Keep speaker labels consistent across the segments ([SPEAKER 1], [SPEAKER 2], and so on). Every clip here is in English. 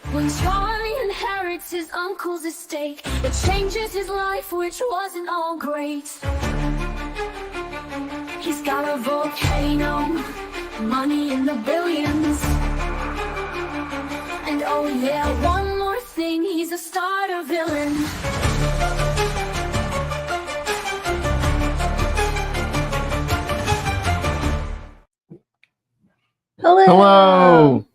[SPEAKER 1] When Charlie inherits his uncle's estate, it changes his life, which wasn't all great. He's got a volcano, money in the billions. And oh yeah, one more thing, he's a starter villain.
[SPEAKER 2] Hello.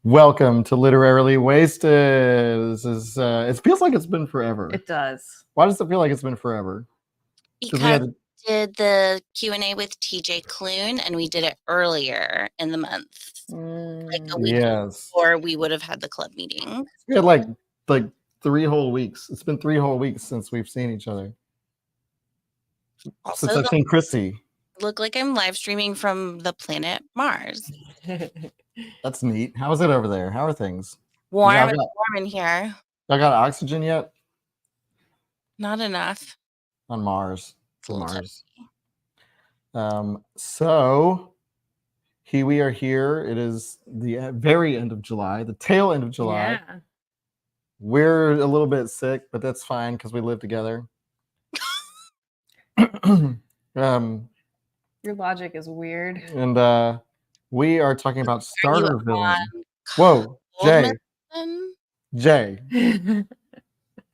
[SPEAKER 2] Welcome to Literarily Wasted. This is it feels like it's been forever.
[SPEAKER 3] It does.
[SPEAKER 2] Why does it feel like it's been forever?
[SPEAKER 4] Because we did the Q&A with TJ Clune and we did it earlier in the month. Like a week before we would have had the club meeting.
[SPEAKER 2] We had like 3 whole weeks. It's been 3 whole weeks since we've seen each other.
[SPEAKER 4] Also,
[SPEAKER 2] since I've seen Christy.
[SPEAKER 4] Look like I'm live streaming from the planet Mars.
[SPEAKER 2] That's neat. How is it over there? How are things?
[SPEAKER 4] Warm in here.
[SPEAKER 2] Y'all got oxygen yet?
[SPEAKER 4] Not enough.
[SPEAKER 2] On Mars. So we are here. It is the very end of July, the tail end of July.
[SPEAKER 3] Yeah.
[SPEAKER 2] We're a little bit sick, but that's fine because we live together.
[SPEAKER 3] Your logic is weird.
[SPEAKER 2] And we are talking about starter villain. Whoa, Jay,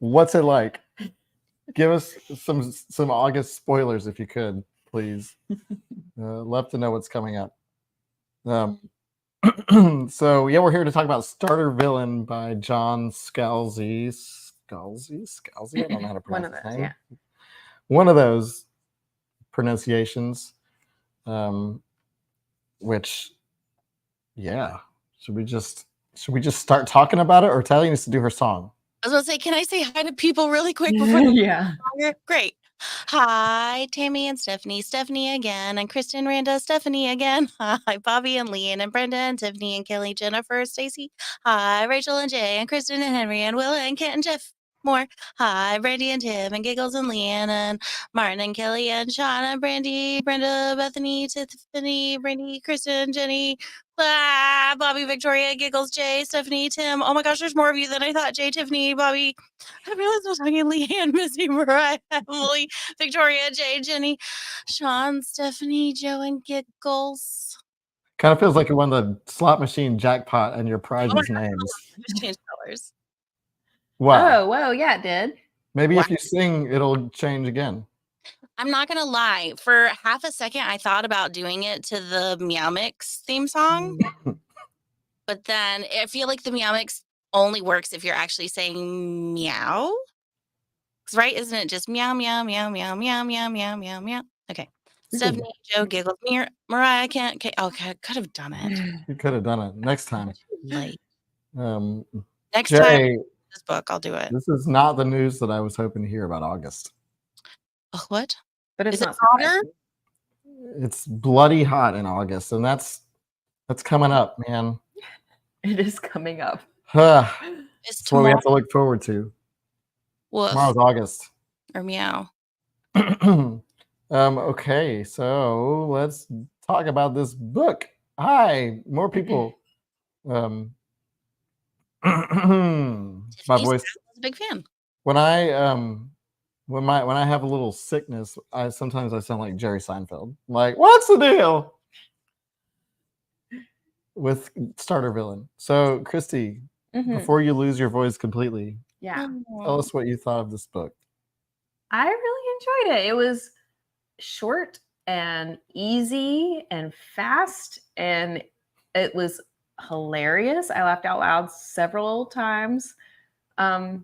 [SPEAKER 2] what's it like? Give us some August spoilers if you could, please. Love to know what's coming up. So yeah, we're here to talk about Starter Villain by John Scalzi. Scalzi? I don't know how to pronounce his name. Yeah. One of those pronunciations. Which, yeah. Should we just start talking about it, or Tally needs to do her song?
[SPEAKER 4] I was going to say, can I say hi to people really quick before?
[SPEAKER 3] Yeah.
[SPEAKER 4] Great. Hi, Tammy and Stephanie again, and Kristen, Randa, Stephanie again. Hi, Bobby and Leanne and Brenda and Tiffany and Kelly, Jennifer, Stacy. Hi, Rachel and Jay and Kristen and Henry and Will and Kent and Jeff. More. Hi, Brandy and Tim and Giggles and Leanne and Martin and Kelly and Sean and Brandy, Brenda, Bethany, Tiffany, Brandy, Kristen, Jenny, Bobby, Victoria, Giggles, Jay, Stephanie, Tim. Oh my gosh, there's more of you than I thought. Jay, Tiffany, Bobby. I realized I was talking Leanne, Missy, Mariah, Emily, Victoria, Jay, Jenny, Sean, Stephanie, Joe, and Giggles.
[SPEAKER 2] Kind of feels like you won the slot machine jackpot and your prizes names.
[SPEAKER 4] Just change colors.
[SPEAKER 2] Wow.
[SPEAKER 3] Oh, whoa, yeah, it did.
[SPEAKER 2] Maybe if you sing, it'll change again.
[SPEAKER 4] I'm not gonna lie. For half a second, I thought about doing it to the Meow Mix theme song, but then I feel like the Meow Mix only works if you're actually saying meow. Right? Isn't it just meow, meow, meow, meow, meow, meow, meow, meow, meow? Okay. Stephanie, Joe, Giggles, Mariah, can't. Okay, I could have done it.
[SPEAKER 2] You could have done it next time.
[SPEAKER 4] Next
[SPEAKER 2] Jay,
[SPEAKER 4] time, this book, I'll do it.
[SPEAKER 2] This is not the news that I was hoping to hear about August.
[SPEAKER 4] What?
[SPEAKER 3] But it's not
[SPEAKER 4] hotter.
[SPEAKER 2] It's bloody hot in August, and that's coming up, man.
[SPEAKER 3] It is coming up.
[SPEAKER 2] It's what we have to look forward to.
[SPEAKER 4] Woof.
[SPEAKER 2] Tomorrow's August.
[SPEAKER 4] Or meow.
[SPEAKER 2] Okay, so let's talk about this book. Hi, more people. My voice.
[SPEAKER 4] I was a big fan.
[SPEAKER 2] When I have a little sickness, sometimes I sound like Jerry Seinfeld. Like, what's the deal with Starter Villain? So, Christy, before you lose your voice completely, tell us what you thought of this book.
[SPEAKER 3] I really enjoyed it. It was short and easy and fast, and it was hilarious. I laughed out loud several times. I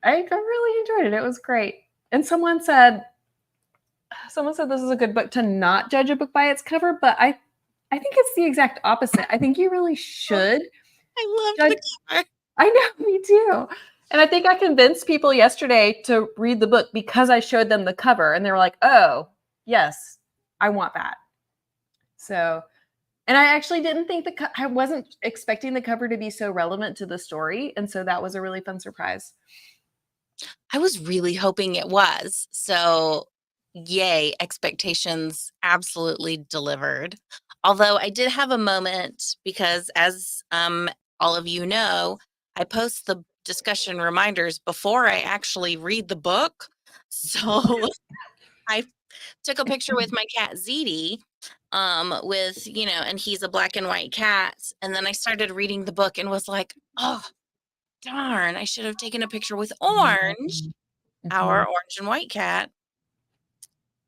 [SPEAKER 3] really enjoyed it. It was great. And someone said this is a good book to not judge a book by its cover, but I think it's the exact opposite. I think you really should.
[SPEAKER 4] I love the cover.
[SPEAKER 3] I know, me too. And I think I convinced people yesterday to read the book because I showed them the cover, and they were like, "Oh, yes, I want that." So, and I actually didn't think I wasn't expecting the cover to be so relevant to the story, and so that was a really fun surprise.
[SPEAKER 4] I was really hoping it was. So, yay, expectations absolutely delivered. Although I did have a moment because as all of you know, I post the discussion reminders before I actually read the book. So I took a picture with my cat Zeddy, with, and he's a black and white cat. And then I started reading the book and was like, oh, darn, I should have taken a picture with Orange, our orange and white cat.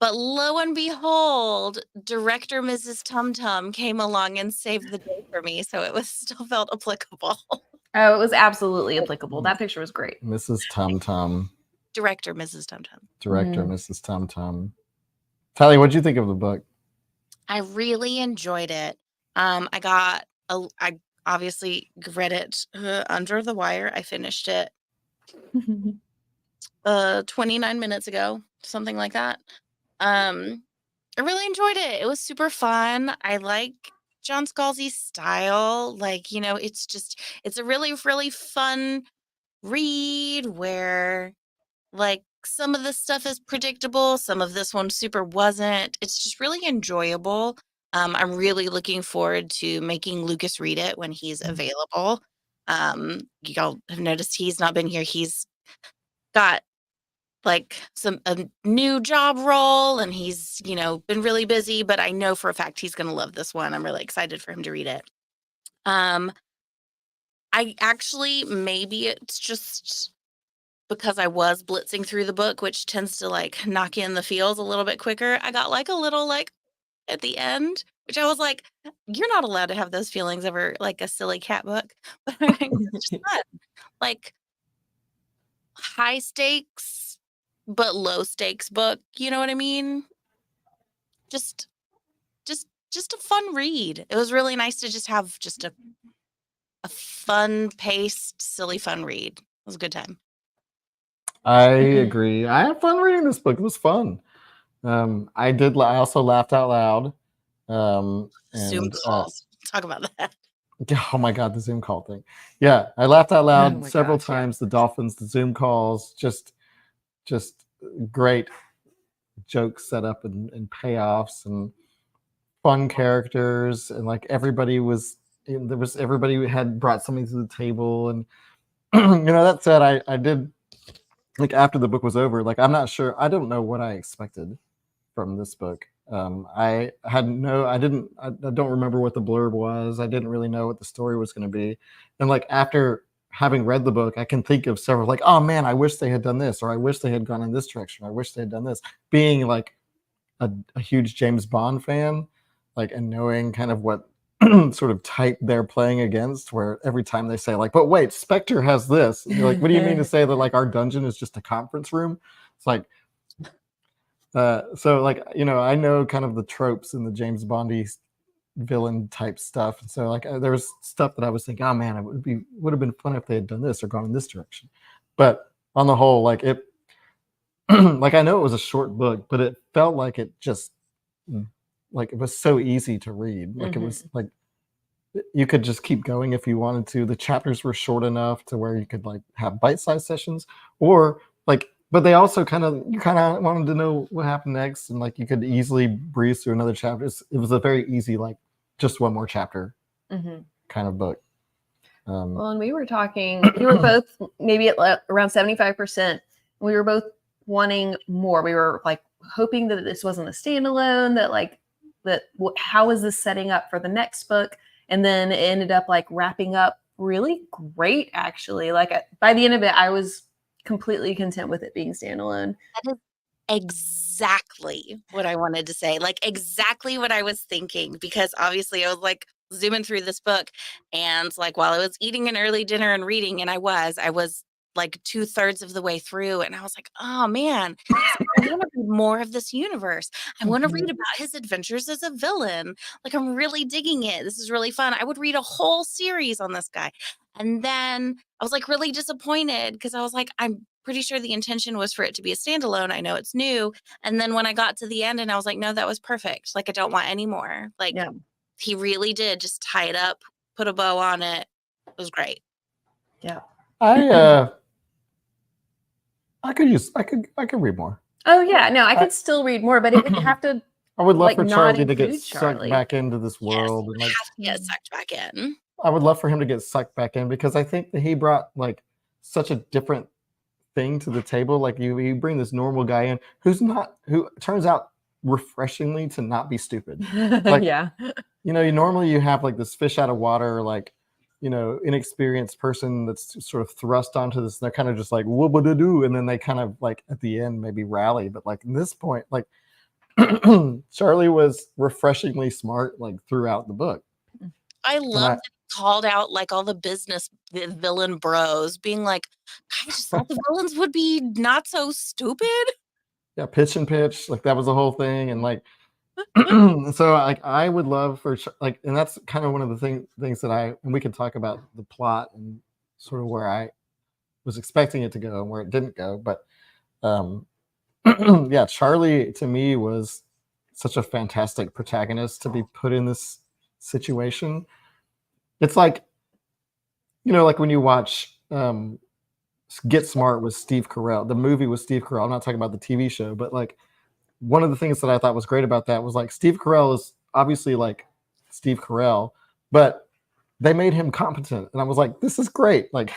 [SPEAKER 4] But lo and behold, director Mrs. Tum Tum came along and saved the day for me. So it was still felt applicable.
[SPEAKER 3] Oh, it was absolutely applicable. That picture was great.
[SPEAKER 2] Mrs. Tum Tum.
[SPEAKER 4] Director Mrs. Tum Tum.
[SPEAKER 2] Director Mrs. Tum Tum. Tally, what'd you think of the book?
[SPEAKER 4] I really enjoyed it. I obviously read it under the wire. I finished it 29 minutes ago, something like that. I really enjoyed it. It was super fun. I like John Scalzi's style. Like, it's a really, really fun read where, like, some of the stuff is predictable. Some of this one super wasn't. It's just really enjoyable. I'm really looking forward to making Lucas read it when he's available. Y'all have noticed he's not been here. He's got like a new job role and he's, been really busy, but I know for a fact he's going to love this one. I'm really excited for him to read it. I actually, maybe it's just because I was blitzing through the book, which tends to like knock you in the feels a little bit quicker. I got like a little like at the end, which I was like, you're not allowed to have those feelings over like a silly cat book. But it's just fun. Like high stakes, but low stakes book. You know what I mean? Just a fun read. It was really nice to just have just a fun paced, silly fun read. It was a good time.
[SPEAKER 2] I agree. I had fun reading this book. It was fun. I also laughed out loud.
[SPEAKER 4] Zoom calls. Talk about that.
[SPEAKER 2] Oh my God, the Zoom call thing. Yeah, I laughed out loud several times. Yeah. The dolphins, the Zoom calls, just great jokes set up and payoffs and fun characters, and like everybody had brought something to the table, and that said, I did. Like after the book was over, like I'm not sure. I don't know what I expected from this book. I don't remember what the blurb was. I didn't really know what the story was going to be. And like after having read the book, I can think of several like, oh man, I wish they had done this, or I wish they had gone in this direction. I wish they had done this. Being like a huge James Bond fan, like, and knowing kind of what sort of type they're playing against, where every time they say like, but wait, Spectre has this, and you're like, what do you mean to say that like our dungeon is just a conference room? It's like so like I know kind of the tropes in the James Bondy villain type stuff, and so like there was stuff that I was thinking, oh man, it would have been fun if they had done this or gone in this direction. But on the whole, like it like I know it was a short book, but it felt like it just like it was so easy to read. Like it was like you could just keep going if you wanted to. The chapters were short enough to where you could like have bite-sized sessions, or like, but they also kind of wanted to know what happened next, and like you could easily breeze through another chapter. It was a very easy, like just one more chapter kind of book.
[SPEAKER 3] Well, and we were talking, we were both maybe at around 75%. We were both wanting more. We were like hoping that this wasn't a standalone, how is this setting up for the next book? And then it ended up like wrapping up really great, actually. Like by the end of it, I was completely content with it being standalone.
[SPEAKER 4] That is exactly what I wanted to say. Like exactly what I was thinking, because obviously I was like zooming through this book, and like while I was eating an early dinner and reading, and I was like 2/3 of the way through, and I was like, oh man, I want to read more of this universe. I want to read about his adventures as a villain. Like I'm really digging it. This is really fun. I would read a whole series on this guy. And then I was like really disappointed, because I was like, I'm pretty sure the intention was for it to be a standalone. I know it's new. And then when I got to the end, and I was like, no, that was perfect. Like I don't want any more. Like he really did just tie it up, put a bow on it. It was great.
[SPEAKER 3] Yeah.
[SPEAKER 2] I could read more.
[SPEAKER 3] Oh yeah, no, I could still read more, but it would have to.
[SPEAKER 2] I would love for Charlie to get sucked back into this world.
[SPEAKER 4] Yes,
[SPEAKER 2] and like,
[SPEAKER 4] have to get sucked back in.
[SPEAKER 2] I would love for him to get sucked back in, because I think that he brought like such a different thing to the table. Like you bring this normal guy in who turns out refreshingly to not be stupid. Like,
[SPEAKER 3] yeah.
[SPEAKER 2] Normally you have like this fish out of water, like, inexperienced person that's sort of thrust onto this. And they're kind of just like, what would I do? And then they kind of like at the end maybe rally. But like in this point, like Charlie was refreshingly smart like throughout the book.
[SPEAKER 4] I love that he called out like all the villain bros, being like, I just thought the villains would be not so stupid.
[SPEAKER 2] Yeah, pitch and pitch, like that was the whole thing. And like so like I would love for like, and that's kind of one of the things that and we can talk about the plot and sort of where I was expecting it to go and where it didn't go. But yeah, Charlie to me was such a fantastic protagonist to be put in this situation. It's like, like when you watch Get Smart with Steve Carell, the movie with Steve Carell. I'm not talking about the TV show, but like one of the things that I thought was great about that was like Steve Carell is obviously like Steve Carell, but they made him competent. And I was like, this is great. Like,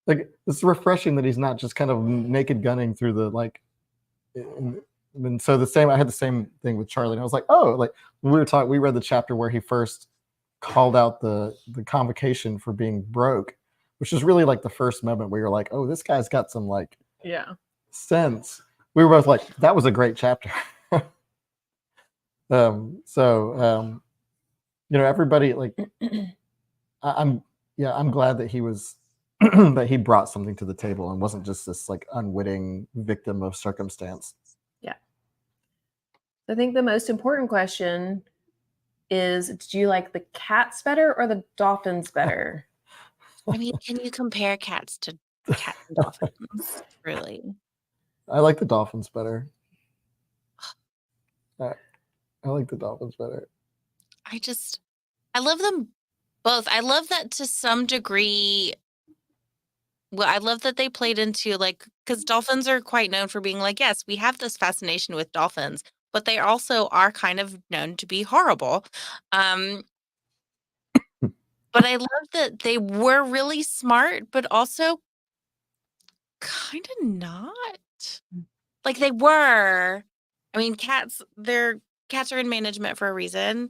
[SPEAKER 2] like it's refreshing that he's not just kind of naked gunning through the like. And so I had the same thing with Charlie. And I was like, oh, like we read the chapter where he first called out the convocation for being broke, which is really like the first moment where you're like, oh, this guy's got some like sense. We were both like, that was a great chapter. Everybody like, I'm glad that he was that he brought something to the table and wasn't just this like unwitting victim of circumstance.
[SPEAKER 3] Yeah. I think the most important question is, did you like the cats better or the dolphins better?
[SPEAKER 4] I mean, can you compare cats to cats and dolphins? Really?
[SPEAKER 2] I like the dolphins better. I like the dolphins better.
[SPEAKER 4] I love them both. I love that to some degree. Well, I love that they played into like, because dolphins are quite known for being like, yes, we have this fascination with dolphins, but they also are kind of known to be horrible. But I love that they were really smart, but also kind of not. Like they were. I mean, cats are in management for a reason.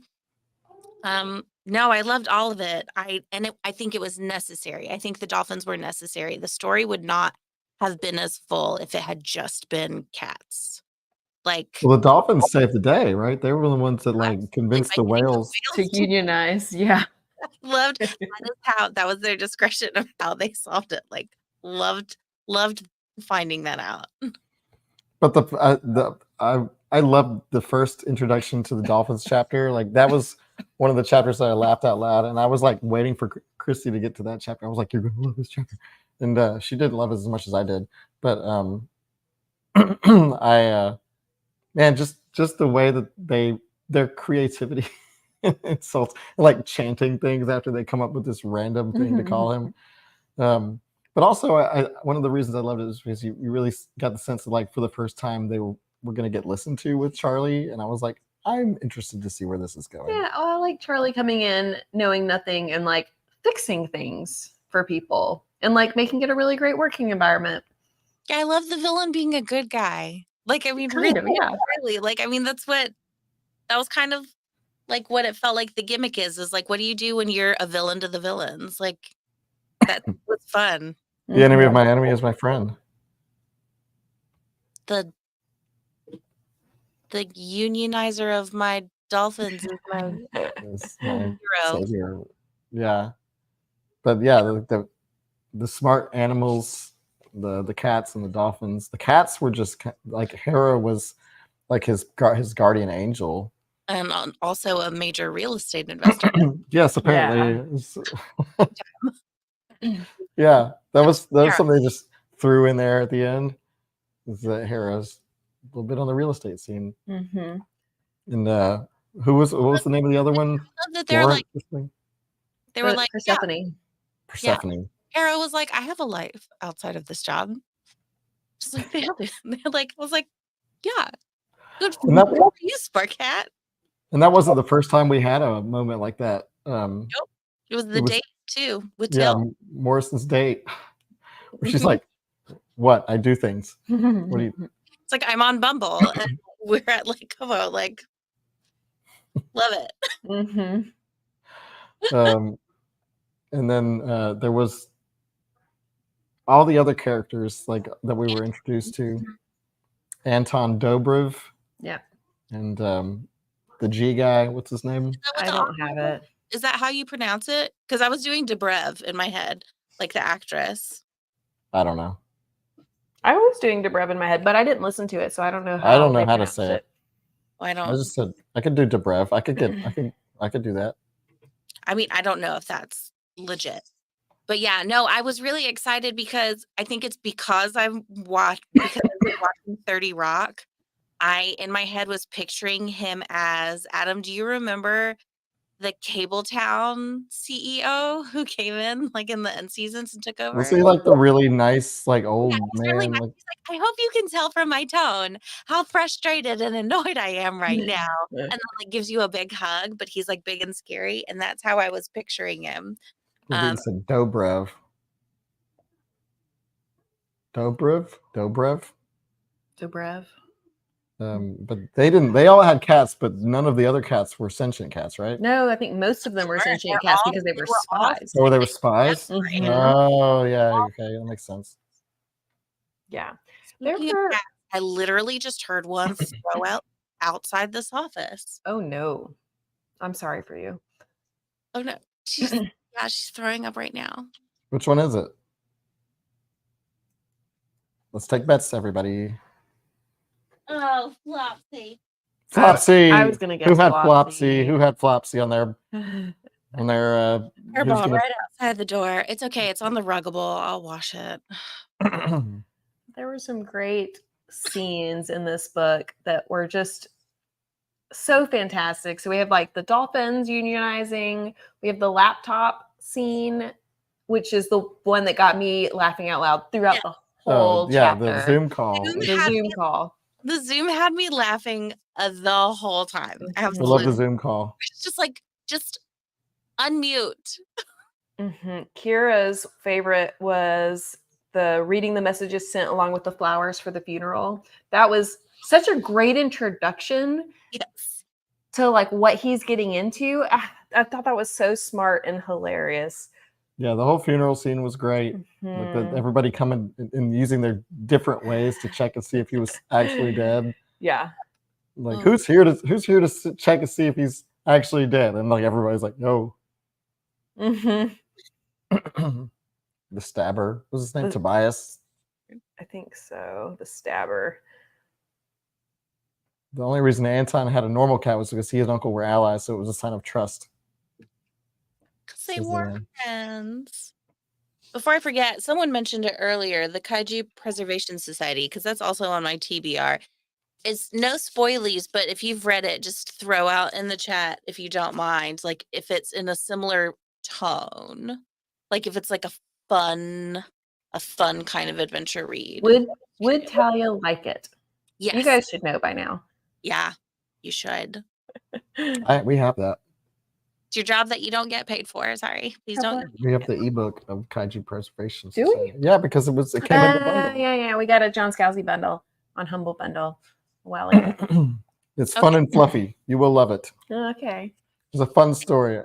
[SPEAKER 4] No, I loved all of it. I think it was necessary. I think the dolphins were necessary. The story would not have been as full if it had just been cats. Like,
[SPEAKER 2] well, the dolphins saved the day, right? They were the ones that like convinced the whales
[SPEAKER 3] to unionize. Yeah.
[SPEAKER 4] Loved that was their discretion of how they solved it. Like loved finding that out.
[SPEAKER 2] But I loved the first introduction to the dolphins chapter. Like that was one of the chapters that I laughed out loud, and I was like waiting for Christy to get to that chapter. I was like, you're gonna love this chapter, and she didn't love it as much as I did. But man, just the way that their creativity insults, like chanting things after they come up with this random thing to call him. But also, one of the reasons I loved it is because you really got the sense that like for the first time they were going to get listened to with Charlie, and I was like, I'm interested to see where this is going.
[SPEAKER 3] Yeah, I like Charlie coming in knowing nothing and like fixing things for people and like making it a really great working environment.
[SPEAKER 4] Yeah, I love the villain being a good guy. Like, I mean, really. Like, I mean, that was kind of like what it felt like the gimmick is like, what do you do when you're a villain to the villains? Like, that was fun.
[SPEAKER 2] The enemy of my enemy is my friend.
[SPEAKER 4] The unionizer of my dolphins is my hero.
[SPEAKER 2] Savior. Yeah. But yeah, the smart animals, the cats and the dolphins. The cats were just like Hera was like his guardian angel.
[SPEAKER 4] And also a major real estate investor.
[SPEAKER 2] Yes, apparently. Yeah, that was something they just threw in there at the end. Is that Hera's a little bit on the real estate scene.
[SPEAKER 3] Mm-hmm.
[SPEAKER 2] And what was the name of the other one?
[SPEAKER 4] I love that they were like
[SPEAKER 3] Persephone.
[SPEAKER 2] Persephone.
[SPEAKER 4] Yeah. Hera was like, I have a life outside of this job. Just like they like, I was like, yeah, good for you, Spark Cat.
[SPEAKER 2] And that wasn't the first time we had a moment like that.
[SPEAKER 4] Nope. It was the date too with
[SPEAKER 2] yeah,
[SPEAKER 4] Till.
[SPEAKER 2] Morrison's date. Where she's like, "What? I do things. What do you?"
[SPEAKER 4] It's like I'm on Bumble and we're at like Kobo. Like, love it.
[SPEAKER 2] And then there was all the other characters like that we were introduced to. Anton Dobrev.
[SPEAKER 3] Yeah.
[SPEAKER 2] And the G guy, what's his name?
[SPEAKER 3] I don't have it.
[SPEAKER 4] Is that how you pronounce it? Because I was doing Dobrev in my head, like the actress.
[SPEAKER 2] I don't know.
[SPEAKER 3] I was doing Dobrev in my head, but I didn't listen to it, so I don't know how.
[SPEAKER 2] I don't know how to say it.
[SPEAKER 4] Well,
[SPEAKER 2] I just said I could do Dobrev. I could do that.
[SPEAKER 4] I mean, I don't know if that's legit. But yeah, no, I was really excited because I think it's because I was watching 30 Rock. I in my head was picturing him as Adam. Do you remember the Cabletown CEO who came in like in the end seasons and took over?
[SPEAKER 2] Was he like the really nice, like old man?
[SPEAKER 4] Really nice. He's like, I hope you can tell from my tone how frustrated and annoyed I am right now. And then like gives you a big hug, but he's like big and scary. And that's how I was picturing him.
[SPEAKER 2] He said Dobrev. Dobrev. But they all had cats, but none of the other cats were sentient cats, right?
[SPEAKER 3] No, I think most of them were sentient cats because they were spies.
[SPEAKER 2] Oh, they were spies?
[SPEAKER 3] Mhm.
[SPEAKER 2] Oh, yeah, okay, that makes sense.
[SPEAKER 3] Yeah.
[SPEAKER 4] I literally just heard one throw out outside this office.
[SPEAKER 3] Oh no. I'm sorry for you.
[SPEAKER 4] Oh no. She's throwing up right now.
[SPEAKER 2] Which one is it? Let's take bets, everybody.
[SPEAKER 4] Oh, Flopsy.
[SPEAKER 2] Flopsy.
[SPEAKER 3] I was gonna guess
[SPEAKER 2] who had
[SPEAKER 3] Flopsy.
[SPEAKER 2] Who had Flopsy on their
[SPEAKER 4] Airball right outside the door. It's okay. It's on the ruggable. I'll wash it.
[SPEAKER 3] There were some great scenes in this book that were just so fantastic. So we have like the dolphins unionizing. We have the laptop scene, which is the one that got me laughing out loud throughout the whole chapter.
[SPEAKER 2] The Zoom call.
[SPEAKER 4] The Zoom had me laughing the whole time.
[SPEAKER 2] Absolutely. I love the Zoom call.
[SPEAKER 4] It's just unmute.
[SPEAKER 3] Kira's favorite was the reading the messages sent along with the flowers for the funeral. That was such a great introduction to like what he's getting into. I thought that was so smart and hilarious.
[SPEAKER 2] Yeah, the whole funeral scene was great. Like everybody coming and using their different ways to check and see if he was actually dead.
[SPEAKER 3] Yeah.
[SPEAKER 2] Like who's here to check and see if he's actually dead? And like everybody's like, no. The stabber. What was his name? Tobias?
[SPEAKER 3] I think so. The stabber.
[SPEAKER 2] The only reason Anton had a normal cat was because he and Uncle were allies, so it was a sign of trust.
[SPEAKER 4] Because they were friends. Before I forget, someone mentioned it earlier, the Kaiju Preservation Society, because that's also on my TBR. It's no spoilies, but if you've read it, just throw out in the chat if you don't mind, like if it's in a similar tone, like if it's like a fun kind of adventure read.
[SPEAKER 3] Would Talia like it?
[SPEAKER 4] Yes.
[SPEAKER 3] You guys should know by now.
[SPEAKER 4] Yeah, you should.
[SPEAKER 2] We have that.
[SPEAKER 4] It's your job that you don't get paid for. Sorry, please don't.
[SPEAKER 2] We have the ebook of Kaiju Preservation
[SPEAKER 3] Society.
[SPEAKER 2] Do we? Yeah, because it came in the bundle.
[SPEAKER 3] Yeah. We got a John Scalzi bundle on Humble Bundle a while ago.
[SPEAKER 2] It's fun and fluffy. You will love it.
[SPEAKER 3] Okay.
[SPEAKER 2] It's a fun story.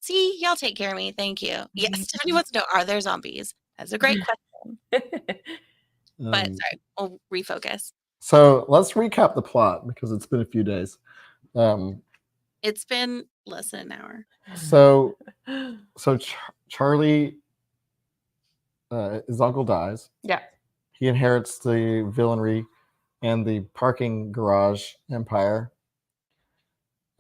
[SPEAKER 4] See, y'all take care of me. Thank you. Yes, Stephanie wants to know, are there zombies? That's a great question. But sorry, we'll refocus.
[SPEAKER 2] So let's recap the plot because it's been a few days.
[SPEAKER 4] It's been less than an hour.
[SPEAKER 2] So Charlie, his uncle dies.
[SPEAKER 3] Yeah.
[SPEAKER 2] He inherits the villainry and the parking garage empire.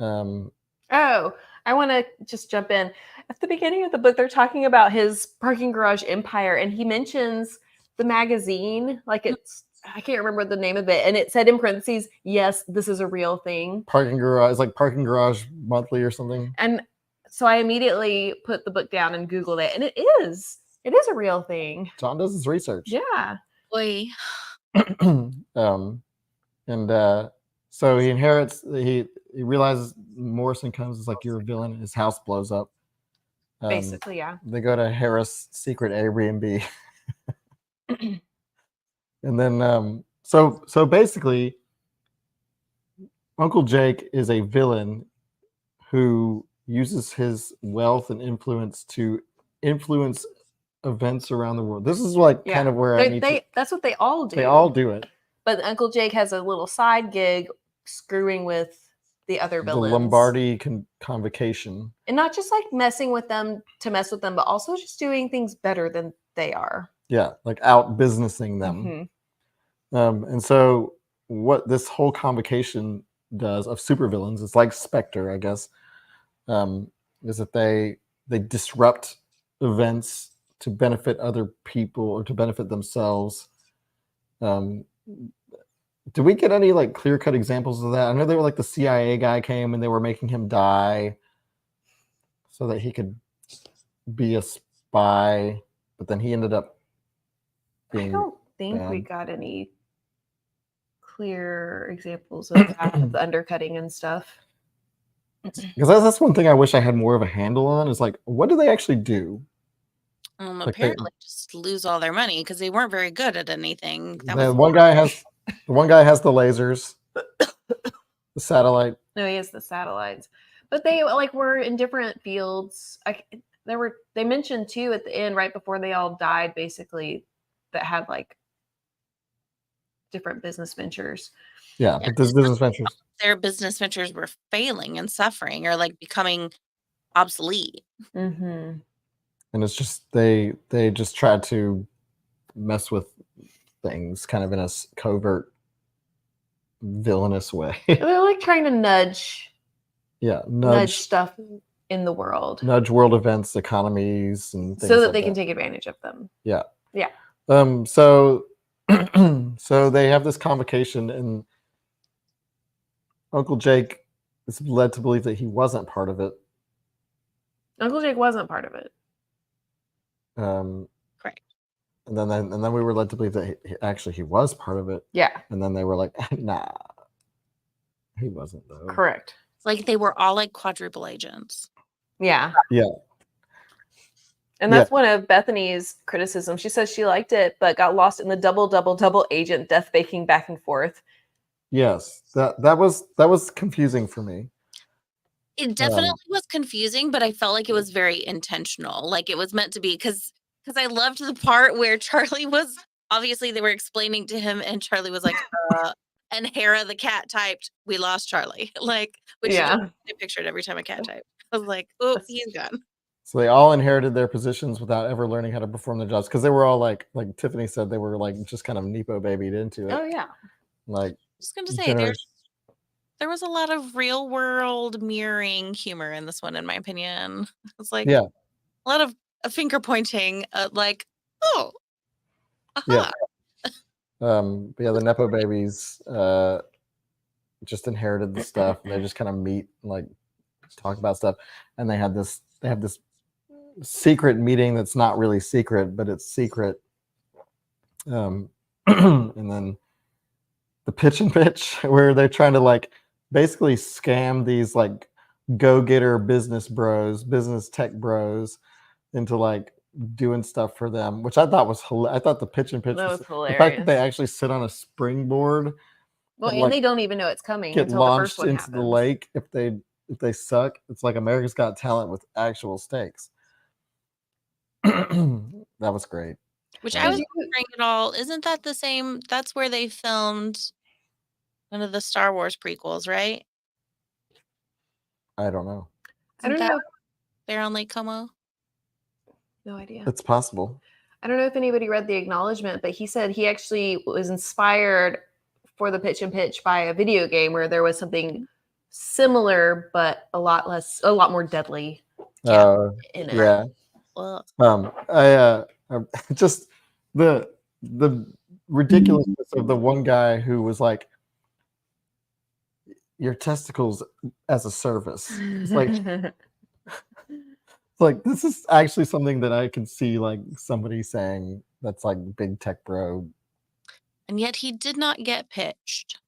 [SPEAKER 3] I want to just jump in. At the beginning of the book, they're talking about his parking garage empire, and he mentions the magazine. Like I can't remember the name of it. And it said in parentheses, yes, this is a real thing.
[SPEAKER 2] Parking Garage, like Parking Garage Monthly or something. And
[SPEAKER 3] so I immediately put the book down and Googled it. And it is a real thing.
[SPEAKER 2] John does his research.
[SPEAKER 3] Yeah.
[SPEAKER 4] Boy.
[SPEAKER 2] So he inherits, he realizes Morrison comes, is like, you're a villain. His house blows up.
[SPEAKER 3] Basically, yeah.
[SPEAKER 2] They go to Harris' secret Airbnb. And then so basically Uncle Jake is a villain who uses his wealth and influence to influence events around the world. This is like kind of where
[SPEAKER 3] that's what they all do.
[SPEAKER 2] They all do it.
[SPEAKER 3] But Uncle Jake has a little side gig screwing with the other villains.
[SPEAKER 2] The Lombardi convocation.
[SPEAKER 3] And not just like messing with them to mess with them, but also just doing things better than they are.
[SPEAKER 2] Yeah, like out businessing them. And so what this whole convocation does of supervillains, it's like Spectre, I guess, is that they disrupt events to benefit other people or to benefit themselves. Do we get any like clear-cut examples of that? I know they were like the CIA guy came and they were making him die so that he could be a spy, but then he ended up being. I
[SPEAKER 3] don't think we got any clear examples of that, of the undercutting and stuff.
[SPEAKER 2] Because that's one thing I wish I had more of a handle on is like, what do they actually do?
[SPEAKER 4] Apparently just lose all their money because they weren't very good at anything.
[SPEAKER 2] The one guy has the lasers, the satellite.
[SPEAKER 3] No, he has the satellites. But they like were in different fields. They mentioned too at the end, right before they all died, basically, that had like different business ventures.
[SPEAKER 2] Yeah, but those business ventures.
[SPEAKER 4] Their business ventures were failing and suffering or like becoming obsolete.
[SPEAKER 3] Mm-hmm.
[SPEAKER 2] And it's just they just tried to mess with things kind of in a covert, villainous way.
[SPEAKER 3] They're like trying to nudge stuff in the world,
[SPEAKER 2] nudge world events, economies, and things
[SPEAKER 3] so that
[SPEAKER 2] like
[SPEAKER 3] they can take advantage of them.
[SPEAKER 2] Yeah.
[SPEAKER 3] So
[SPEAKER 2] they have this convocation, and Uncle Jake is led to believe that he wasn't part of it.
[SPEAKER 3] Uncle Jake wasn't part of it.
[SPEAKER 4] Correct.
[SPEAKER 2] And then we were led to believe that he was part of it.
[SPEAKER 3] Yeah.
[SPEAKER 2] And then they were like, nah, he wasn't though.
[SPEAKER 3] Correct.
[SPEAKER 4] Like they were all like quadruple agents.
[SPEAKER 3] Yeah.
[SPEAKER 2] Yeah.
[SPEAKER 3] And that's one of Bethany's criticisms. She says she liked it, but got lost in the double agent death baking back and forth.
[SPEAKER 2] Yes, that was confusing for me.
[SPEAKER 4] It definitely was confusing, but I felt like it was very intentional. Like it was meant to be because I loved the part where Charlie was obviously they were explaining to him, and Charlie was like, and Hera the cat typed, "We lost Charlie." Like, which I pictured every time a cat typed. I was like, "Oh, he's gone."
[SPEAKER 2] So they all inherited their positions without ever learning how to perform their jobs because they were all like Tiffany said, they were like just kind of nepo babied into it.
[SPEAKER 3] Oh yeah.
[SPEAKER 2] Like,
[SPEAKER 4] I was going to say there was a lot of real world mirroring humor in this one, in my opinion. It's like a lot of finger pointing, like, oh, aha.
[SPEAKER 2] The nepo babies just inherited the stuff, and they just kind of meet, like, talk about stuff, and they have this secret meeting that's not really secret, but it's secret. And then the pitch and pitch, where they're trying to like basically scam these like go-getter business tech bros into like doing stuff for them, which I thought was hilarious. I thought the pitch and pitch
[SPEAKER 3] was hilarious.
[SPEAKER 2] The fact that they actually sit on a springboard.
[SPEAKER 3] Well, and they don't even know it's coming.
[SPEAKER 2] Get
[SPEAKER 3] until
[SPEAKER 2] launched
[SPEAKER 3] the first one
[SPEAKER 2] into
[SPEAKER 3] happens.
[SPEAKER 2] the lake if they suck. It's like America's Got Talent with actual stakes. That was great.
[SPEAKER 4] Which I was wondering at all, isn't that the same? That's where they filmed one of the Star Wars prequels, right?
[SPEAKER 2] I don't know.
[SPEAKER 3] I don't know.
[SPEAKER 4] They're on Lake Como?
[SPEAKER 3] No idea.
[SPEAKER 2] It's possible.
[SPEAKER 3] I don't know if anybody read the acknowledgement, but he said he actually was inspired for the pitch and pitch by a video game where there was something similar, but a lot more deadly. In it.
[SPEAKER 2] Yeah. Just the ridiculousness of the one guy who was like, your testicles as a service. It's like this is actually something that I can see like somebody saying that's like big tech bro.
[SPEAKER 4] And yet he did not get pitched.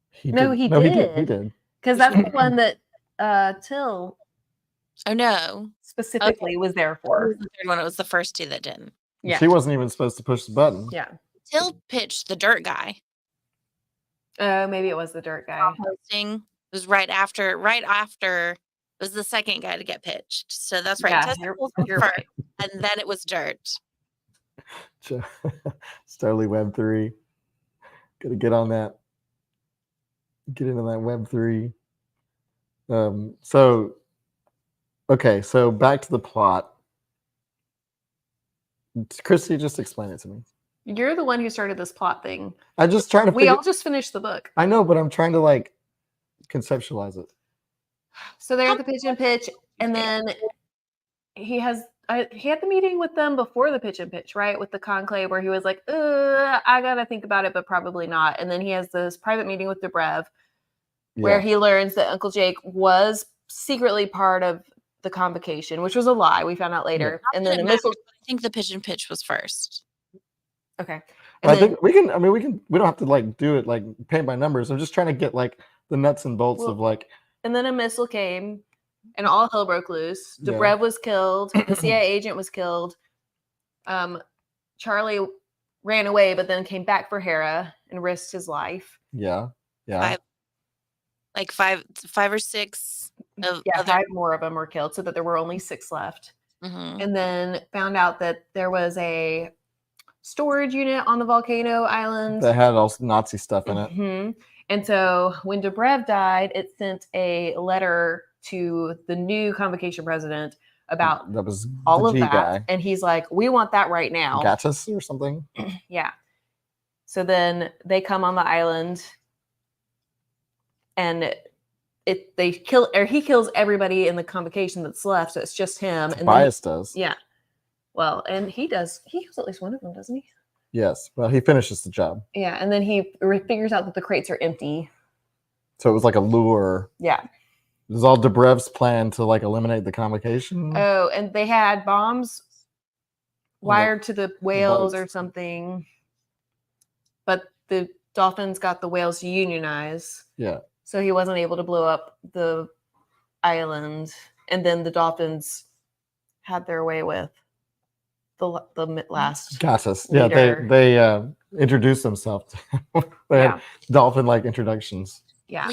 [SPEAKER 3] He did. Because that's the one that Till
[SPEAKER 4] Oh no.
[SPEAKER 3] specifically was there
[SPEAKER 4] It
[SPEAKER 3] for.
[SPEAKER 4] was the third one. It was the first two that didn't.
[SPEAKER 3] Yeah.
[SPEAKER 2] She wasn't even supposed to push the button.
[SPEAKER 3] Yeah.
[SPEAKER 4] Till pitched the dirt guy.
[SPEAKER 3] Maybe it was the dirt guy.
[SPEAKER 4] Posting. It was right after it was the second guy to get pitched. So that's right.
[SPEAKER 3] Yeah,
[SPEAKER 4] Testicles were
[SPEAKER 3] you're
[SPEAKER 4] first,
[SPEAKER 3] right.
[SPEAKER 4] and then it was dirt.
[SPEAKER 2] Starly Web 3. Gotta get on that. Get into that Web 3. So back to the plot. Christy, just explain it to me.
[SPEAKER 3] You're the one who started this plot thing.
[SPEAKER 2] I'm just trying to
[SPEAKER 3] We all just finished the book.
[SPEAKER 2] I know, but I'm trying to like conceptualize it.
[SPEAKER 3] So they're at the pitch and pitch, and then he had the meeting with them before the pitch and pitch, right? With the conclave, where he was like, I gotta think about it, but probably not. And then he has this private meeting with Dobrev, where he learns that Uncle Jake was secretly part of the convocation, which was a lie. We found out later.
[SPEAKER 4] Yeah.
[SPEAKER 3] And then
[SPEAKER 4] I think the pitch and pitch was first.
[SPEAKER 3] Okay.
[SPEAKER 2] I think we can. I mean, we don't have to like do it like paint by numbers. I'm just trying to get like the nuts and bolts of like.
[SPEAKER 3] And then a missile came, and all hell broke loose.
[SPEAKER 2] Yeah.
[SPEAKER 3] Dobrev was killed. The CIA agent was killed. Charlie ran away, but then came back for Hera and risked his life.
[SPEAKER 2] Yeah.
[SPEAKER 4] Five or six.
[SPEAKER 3] Five more of them were killed, so that there were only 6 left.
[SPEAKER 4] Mm-hmm.
[SPEAKER 3] And then found out that there was a storage unit on the volcano island
[SPEAKER 2] that had all Nazi stuff in it.
[SPEAKER 3] Mm-hmm. And so when Dobrev died, it sent a letter to the new convocation president about
[SPEAKER 2] that was
[SPEAKER 3] all of
[SPEAKER 2] G
[SPEAKER 3] that.
[SPEAKER 2] guy.
[SPEAKER 3] And he's like, we want that right now.
[SPEAKER 2] Gatus or something.
[SPEAKER 3] Yeah. So then they come on the island, and he kills everybody in the convocation that's left. So it's just him. And
[SPEAKER 2] Bias does.
[SPEAKER 3] Yeah. Well, and he kills at least one of them, doesn't he?
[SPEAKER 2] Yes. Well, he finishes the job.
[SPEAKER 3] Yeah. And then he figures out that the crates are empty.
[SPEAKER 2] So it was like a lure.
[SPEAKER 3] Yeah.
[SPEAKER 2] It was all Dobrev's plan to like eliminate the convocation.
[SPEAKER 3] Oh, and they had bombs wired to the whales or something. But the dolphins got the whales to unionize.
[SPEAKER 2] Yeah.
[SPEAKER 3] So he wasn't able to blow up the island. And then the dolphins had their way with the last
[SPEAKER 2] Gatus.
[SPEAKER 3] leader.
[SPEAKER 2] Yeah, they introduced themselves. They had dolphin-like introductions.
[SPEAKER 3] Yeah.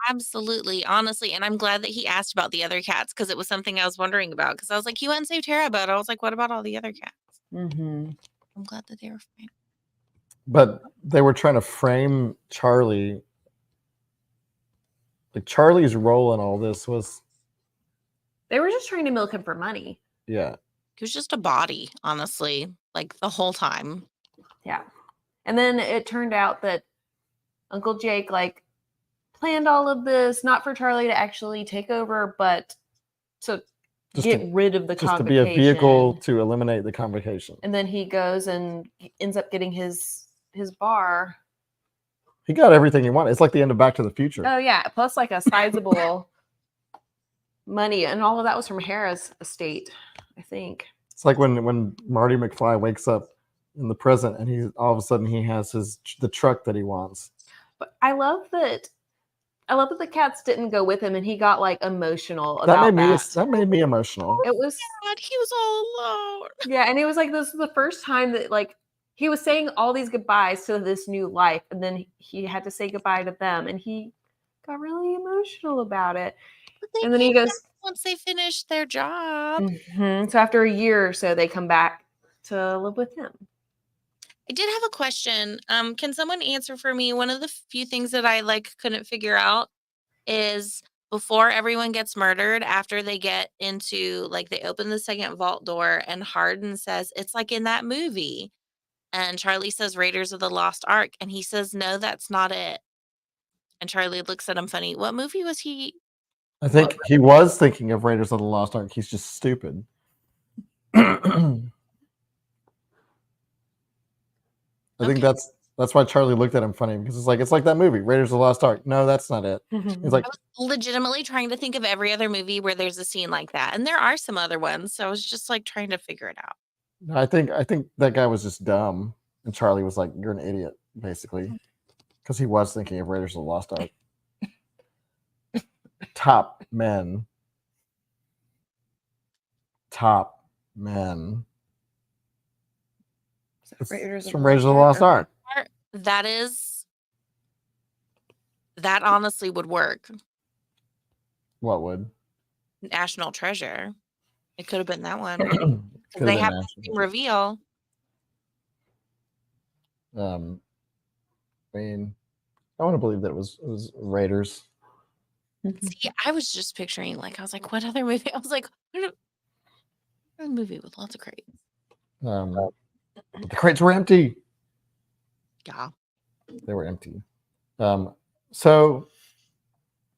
[SPEAKER 4] Absolutely. Honestly. And I'm glad that he asked about the other cats, because it was something I was wondering about. Because I was like, he went and saved Tara, but I was like, what about all the other cats?
[SPEAKER 3] Mm-hmm.
[SPEAKER 4] I'm glad that they were fine.
[SPEAKER 2] But they were trying to frame Charlie. Like Charlie's role in all this was.
[SPEAKER 3] They were just trying to milk him for money.
[SPEAKER 2] Yeah.
[SPEAKER 4] He was just a body, honestly, like the whole time.
[SPEAKER 3] Yeah. And then it turned out that Uncle Jake planned all of this, not for Charlie to actually take over, but to get rid of the convocation.
[SPEAKER 2] Just to be a vehicle to eliminate the convocation.
[SPEAKER 3] And then he goes and ends up getting his bar.
[SPEAKER 2] He got everything he wanted. It's like the end of Back to the Future.
[SPEAKER 3] Oh, yeah. Plus a sizable money. And all of that was from Hera's estate, I think.
[SPEAKER 2] It's like when Marty McFly wakes up in the present and he all of a sudden he has the truck that he wants.
[SPEAKER 3] But I love that the cats didn't go with him, and he got emotional about that.
[SPEAKER 2] That made me emotional.
[SPEAKER 3] It was
[SPEAKER 4] God, he was all alone.
[SPEAKER 3] Yeah, and it was this is the first time that he was saying all these goodbyes to this new life, and then he had to say goodbye to them, and he got really emotional about it. And then he goes,
[SPEAKER 4] once they finish their job.
[SPEAKER 3] Mm-hmm. So after a year or so, they come back to live with him.
[SPEAKER 4] I did have a question. Can someone answer for me? One of the few things that I couldn't figure out is before everyone gets murdered, after they get into they open the second vault door, and Hardin says it's like in that movie, and Charlie says Raiders of the Lost Ark, and he says no, that's not it. And Charlie looks at him funny. What movie was he?
[SPEAKER 2] I think he was thinking of Raiders of the Lost Ark. He's just stupid. I think that's why Charlie looked at him funny, because it's like that movie, Raiders of the Lost Ark. No, that's not it. He's like,
[SPEAKER 4] I was legitimately trying to think of every other movie where there's a scene like that, and there are some other ones. So I was just trying to figure it out.
[SPEAKER 2] I think that guy was just dumb, and Charlie was like, "You're an idiot," basically, because he was thinking of Raiders of the Lost Ark. Top men. top men. It's
[SPEAKER 3] Raiders of
[SPEAKER 2] from
[SPEAKER 3] the
[SPEAKER 2] Raiders of the
[SPEAKER 3] Lost
[SPEAKER 2] Lost
[SPEAKER 3] Ark.
[SPEAKER 2] Ark.
[SPEAKER 4] That honestly would work.
[SPEAKER 2] What would?
[SPEAKER 4] National Treasure. It could have been that one.
[SPEAKER 2] Could
[SPEAKER 4] Because they
[SPEAKER 2] been
[SPEAKER 4] have the
[SPEAKER 2] National.
[SPEAKER 4] same reveal.
[SPEAKER 2] I mean, I want to believe that it was Raiders.
[SPEAKER 4] See, I was just picturing, like, I was like, what other movie? I was like, what a movie with lots of crates.
[SPEAKER 2] But the crates were empty.
[SPEAKER 4] Yeah.
[SPEAKER 2] They were empty. So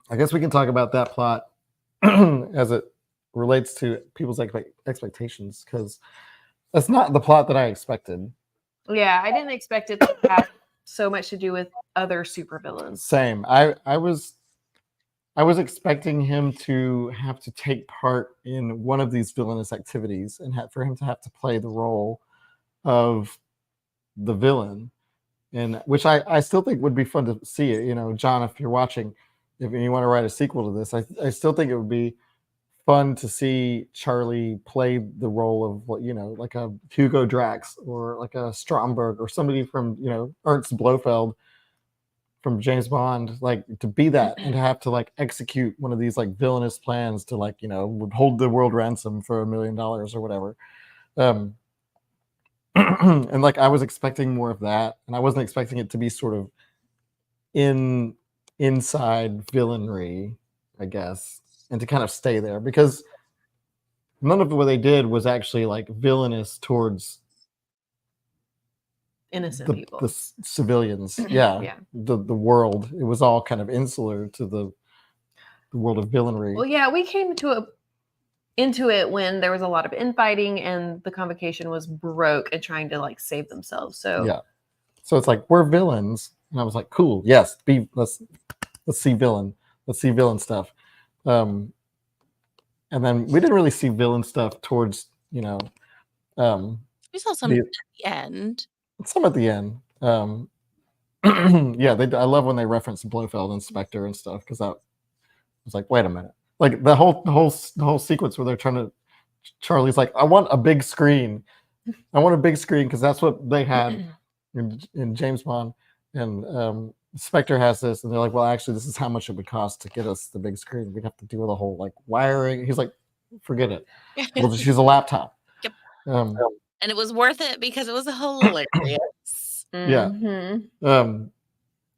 [SPEAKER 2] I guess we can talk about that plot as it relates to people's expectations, because that's not the plot that I expected.
[SPEAKER 3] Yeah, I didn't expect it to have so much to do with other supervillains.
[SPEAKER 2] Same. I was expecting him to have to take part in one of these villainous activities and for him to have to play the role of the villain, and which I still think would be fun to see it. You know, John, if you're watching, if you want to write a sequel to this, I still think it would be fun to see Charlie play the role of what, you know, like a Hugo Drax or like a Stromberg or somebody from, you know, Ernst Blofeld from James Bond, like to be that and to have to like execute one of these like villainous plans to, like, you know, would hold the world ransom for $1 million or whatever. And like I was expecting more of that, and I wasn't expecting it to be sort of inside villainry, I guess, and to kind of stay there, because none of what they did was actually like villainous towards
[SPEAKER 3] Innocent people.
[SPEAKER 2] The civilians. Yeah. The world. It was all kind of insular to the world of villainry.
[SPEAKER 3] Well, yeah, we came into it when there was a lot of infighting and the convocation was broke and trying to like save themselves. So
[SPEAKER 2] yeah. So it's like, we're villains. And I was like, cool, yes, let's see villain. Let's see villain stuff. And then we didn't really see villain stuff towards, you know,
[SPEAKER 4] we saw some at the end.
[SPEAKER 2] Some at the end. Yeah, I love when they reference Blofeld and Spectre and stuff, because that was like, wait a minute. Like the whole sequence where they're trying to, Charlie's like, I want a big screen. I want a big screen, because that's what they had in James Bond. And Spectre has this, and they're like, well, actually, this is how much it would cost to get us the big screen. We'd have to do the whole like wiring. He's like, forget it. We'll just use a laptop.
[SPEAKER 4] Yep.
[SPEAKER 2] And
[SPEAKER 4] it was worth it because it was hilarious.
[SPEAKER 2] Yeah.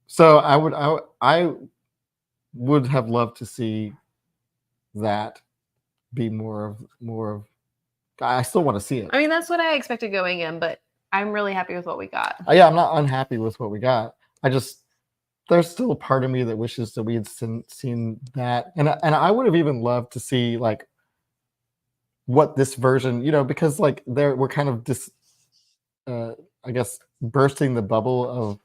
[SPEAKER 2] So I would have loved to see that be more of. I still want to see it.
[SPEAKER 3] I mean, that's what I expected going in, but I'm really happy with what we got.
[SPEAKER 2] Yeah, I'm not unhappy with what we got. There's still a part of me that wishes that we had seen that, and I would have even loved to see like what this version, you know, because like we're kind of I guess bursting the bubble of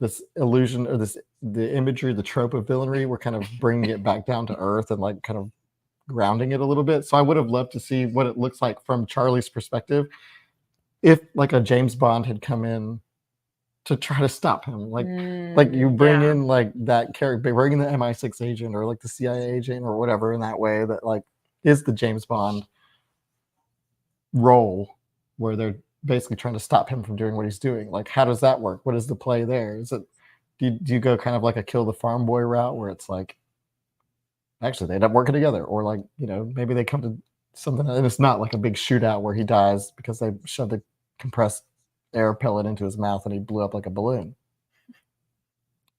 [SPEAKER 2] this illusion, or the imagery, the trope of villainry. We're kind of bringing it back down to earth and like kind of grounding it a little bit. So I would have loved to see what it looks like from Charlie's perspective if like a James Bond had come in to try to stop him, like you bring in like that character, bring in the MI6 agent or like the CIA agent or whatever in that way, that like is the James Bond role, where they're basically trying to stop him from doing what he's doing. Like, how does that work? What is the play there? Is it, do you go kind of like a kill the farm boy route, where it's like actually they end up working together, or like, you know, maybe they come to something and it's not like a big shootout where he dies because they shoved a compressed air pellet into his mouth and he blew up like a balloon.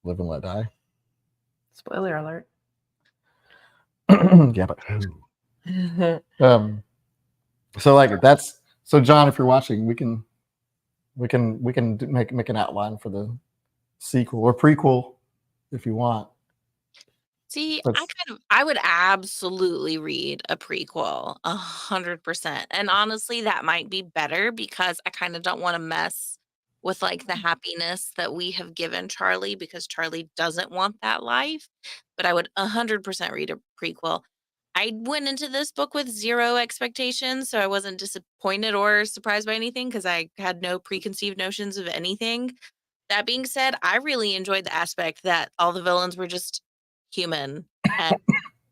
[SPEAKER 2] Live and let die.
[SPEAKER 3] Spoiler alert.
[SPEAKER 2] Yeah, but who? So like that's, so John, if you're watching, we can make an outline for the sequel or prequel if you want.
[SPEAKER 4] See, I would absolutely read a prequel 100%. And honestly, that might be better because I kind of don't want to mess with like the happiness that we have given Charlie, because Charlie doesn't want that life. But I would 100% read a prequel. I went into this book with zero expectations, so I wasn't disappointed or surprised by anything because I had no preconceived notions of anything. That being said, I really enjoyed the aspect that all the villains were just human and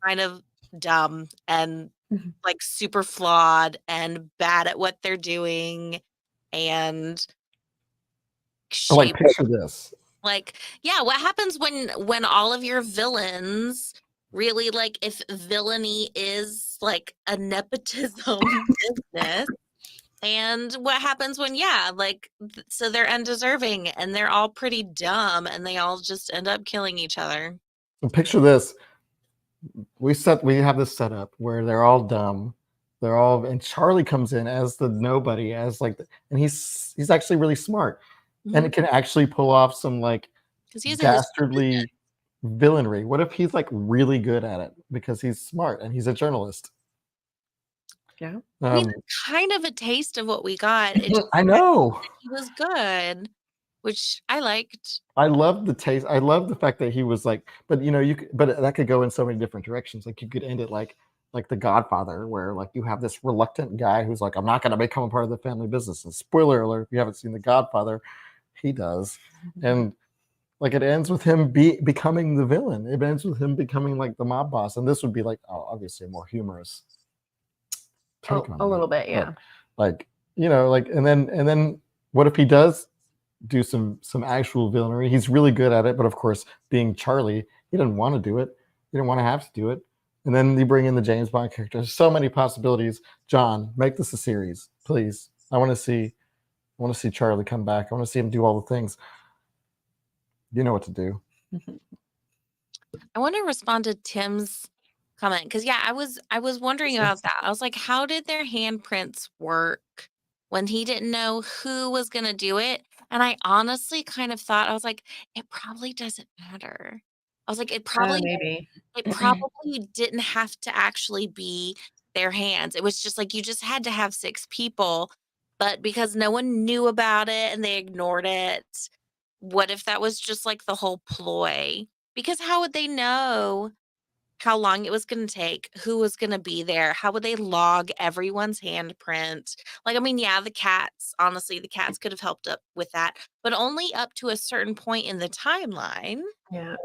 [SPEAKER 4] kind of dumb, and like super flawed and bad at what they're doing and
[SPEAKER 2] Like,
[SPEAKER 4] shape
[SPEAKER 2] picture this.
[SPEAKER 4] like yeah, what happens when all of your villains really like if villainy is like a nepotism business and what happens when like so they're undeserving and they're all pretty dumb and they all just end up killing each other.
[SPEAKER 2] So picture this. We have this set up where they're all dumb. And Charlie comes in as the nobody, as like and he's actually really smart. And it can actually pull off some like dastardly villainry. What if he's like really good at it because he's smart and he's a journalist?
[SPEAKER 3] Yeah.
[SPEAKER 4] I mean, that's kind of a taste of what we got.
[SPEAKER 2] I know.
[SPEAKER 4] He was good, which I liked.
[SPEAKER 2] I love the taste. I love the fact that he was like, but but that could go in so many different directions. Like you could end it like The Godfather, where like you have this reluctant guy who's like, I'm not going to become a part of the family business. And spoiler alert, if you haven't seen The Godfather, he does. And like it ends with him becoming the villain. It ends with him becoming like the mob boss. And this would be like, obviously a more humorous take on
[SPEAKER 3] a little bit, yeah.
[SPEAKER 2] But, like, and then what if he does do some actual villainy? He's really good at it, but of course, being Charlie, he didn't want to do it. He didn't want to have to do it. And then you bring in the James Bond character. There's so many possibilities. John, make this a series, please. I want to see Charlie come back. I want to see him do all the things. You know what to do.
[SPEAKER 4] I want to respond to Tim's comment because I was wondering about that. I was like, how did their handprints work when he didn't know who was going to do it? And I honestly kind of thought, I was like, it probably doesn't matter. I was like, it probably didn't have to actually be their hands. It was just like you just had to have 6 people, but because no one knew about it and they ignored it, what if that was just like the whole ploy? Because how would they know how long it was going to take, who was going to be there? How would they log everyone's handprint? Like, I mean, the cats, honestly, the cats could have helped up with that, but only up to a certain point in the timeline.
[SPEAKER 3] Yeah.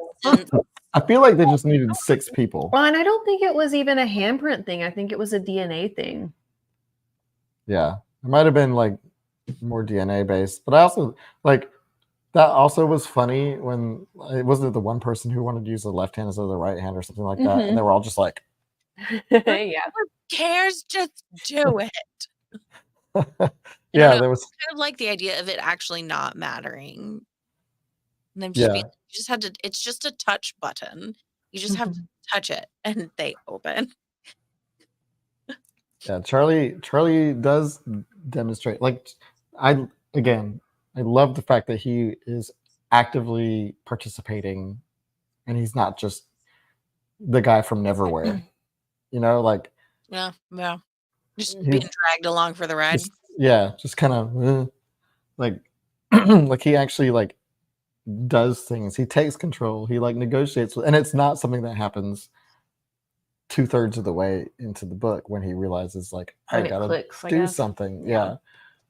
[SPEAKER 2] I feel like they just needed 6 people.
[SPEAKER 3] Well, and I don't think it was even a handprint thing. I think it was a DNA thing.
[SPEAKER 2] Yeah. It might have been like more DNA based, but I also like that also was funny when it wasn't the one person who wanted to use the left hand instead of the right hand or something like that. And they were all just like,
[SPEAKER 3] yeah.
[SPEAKER 4] Who cares? Just do it.
[SPEAKER 2] Yeah, there was
[SPEAKER 4] kind of like the idea of it actually not mattering. And then just you just had to, it's just a touch button. You just have to touch it and they open.
[SPEAKER 2] Yeah, Charlie does demonstrate like I love the fact that he is actively participating and he's not just the guy from Neverwhere. Like
[SPEAKER 4] yeah. Just being dragged along for the ride.
[SPEAKER 2] Just kind of like like he actually like does things. He takes control. He like negotiates and it's not something that happens 2/3 of the way into the book when he realizes like I gotta do something. Yeah.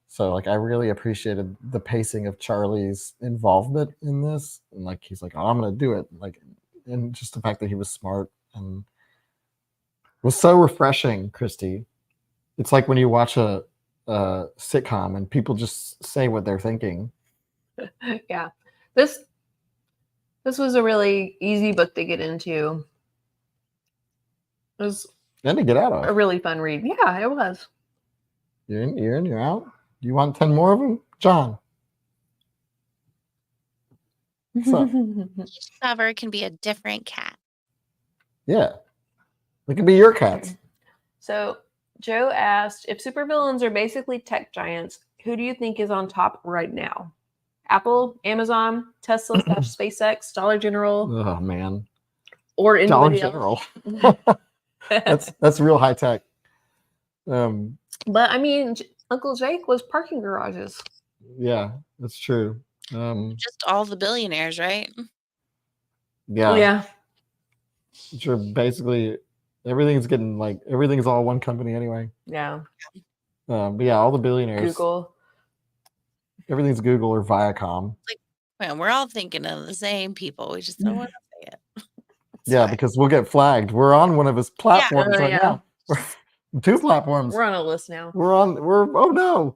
[SPEAKER 2] So like I really appreciated the pacing of Charlie's involvement in this. And like he's like, oh, I'm gonna do it. Like and just the fact that he was smart and was so refreshing, Christy. It's like when you watch a sitcom and people just say what they're thinking.
[SPEAKER 3] Yeah. This was a really easy book to get into. It was
[SPEAKER 2] and to get out of.
[SPEAKER 3] A really fun read. Yeah, it was.
[SPEAKER 2] You're in, you're out. Do you want 10 more of them? John.
[SPEAKER 4] Each cover can be a different cat.
[SPEAKER 2] Yeah. It could be your cats.
[SPEAKER 3] So Joe asked, if supervillains are basically tech giants, who do you think is on top right now? Apple, Amazon, Tesla, SpaceX, Dollar General.
[SPEAKER 2] Oh man.
[SPEAKER 3] Or anybody
[SPEAKER 2] Dollar General. That's real high tech.
[SPEAKER 3] But I mean, Uncle Jake was parking garages.
[SPEAKER 2] Yeah, that's true.
[SPEAKER 4] Just all the billionaires, right?
[SPEAKER 2] Yeah.
[SPEAKER 3] Yeah.
[SPEAKER 2] Sure. Basically, everything's all one company anyway.
[SPEAKER 3] Yeah.
[SPEAKER 2] But yeah, all the billionaires.
[SPEAKER 3] Google.
[SPEAKER 2] Everything's Google or Viacom.
[SPEAKER 4] Like, man, we're all thinking of the same people. We just don't want to say it.
[SPEAKER 2] Yeah, because we'll get flagged. We're on one of his platforms now. 2 platforms.
[SPEAKER 3] We're on a list now.
[SPEAKER 2] We're on Facebook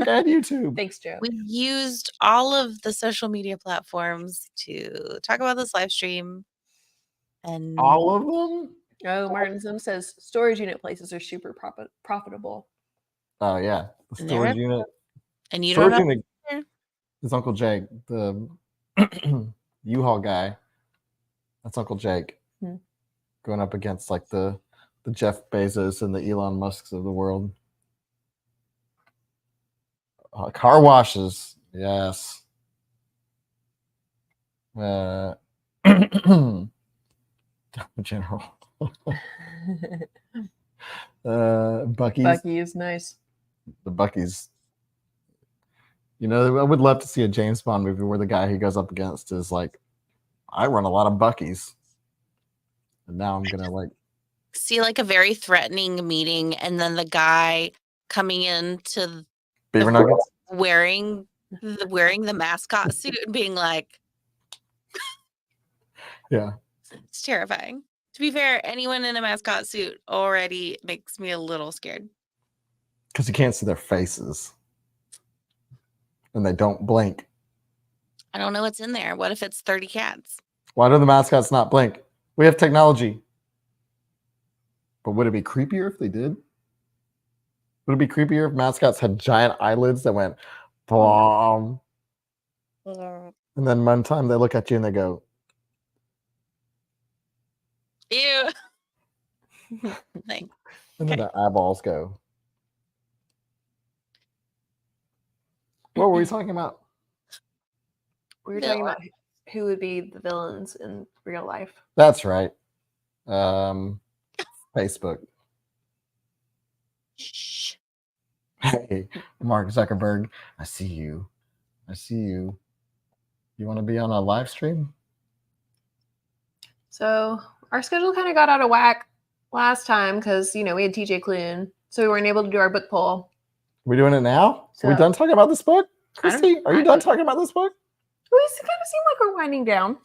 [SPEAKER 2] and YouTube.
[SPEAKER 3] Thanks, Joe.
[SPEAKER 4] We used all of the social media platforms to talk about this live stream. And
[SPEAKER 2] All of them?
[SPEAKER 3] Oh, Martin Sim says storage unit places are super profitable.
[SPEAKER 2] Oh yeah. The
[SPEAKER 4] And
[SPEAKER 2] storage
[SPEAKER 4] they're-
[SPEAKER 2] unit.
[SPEAKER 4] and you
[SPEAKER 2] Storage
[SPEAKER 4] don't know.
[SPEAKER 2] unit is Uncle Jake, the U-Haul guy. That's Uncle Jake.
[SPEAKER 3] Hmm.
[SPEAKER 2] Going up against like the Jeff Bezos and the Elon Musks of the world. Car washes, yes. General. Bucky's.
[SPEAKER 3] Bucky is nice.
[SPEAKER 2] The Bucky's. You know, I would love to see a James Bond movie where the guy he goes up against is like, I run a lot of Bucky's. And now I'm gonna like
[SPEAKER 4] See like a very threatening meeting, and then the guy coming into
[SPEAKER 2] Beaver Nuggets.
[SPEAKER 4] wearing the mascot suit and being like,
[SPEAKER 2] Yeah.
[SPEAKER 4] it's terrifying. To be fair, anyone in a mascot suit already makes me a little scared.
[SPEAKER 2] Because you can't see their faces. And they don't blink.
[SPEAKER 4] I don't know what's in there. What if it's 30 cats?
[SPEAKER 2] Why do the mascots not blink? We have technology. But would it be creepier if they did? Would it be creepier if mascots had giant eyelids that went bomb? And then one time they look at you and they go,
[SPEAKER 4] Ew. Like,
[SPEAKER 2] and then the eyeballs go. What were we talking about?
[SPEAKER 3] We were talking about who would be the villains in real life.
[SPEAKER 2] That's right. Facebook.
[SPEAKER 4] shh.
[SPEAKER 2] Hey, Mark Zuckerberg, I see you. I see you. You want to be on a live stream?
[SPEAKER 3] So our schedule kind of got out of whack last time because, we had TJ Clune. So we weren't able to do our book poll.
[SPEAKER 2] We doing it now? Are we
[SPEAKER 3] So-
[SPEAKER 2] done talking about this book?
[SPEAKER 3] I don't-
[SPEAKER 2] Christy, are you done talking about this book?
[SPEAKER 3] We kind of seem like we're winding down.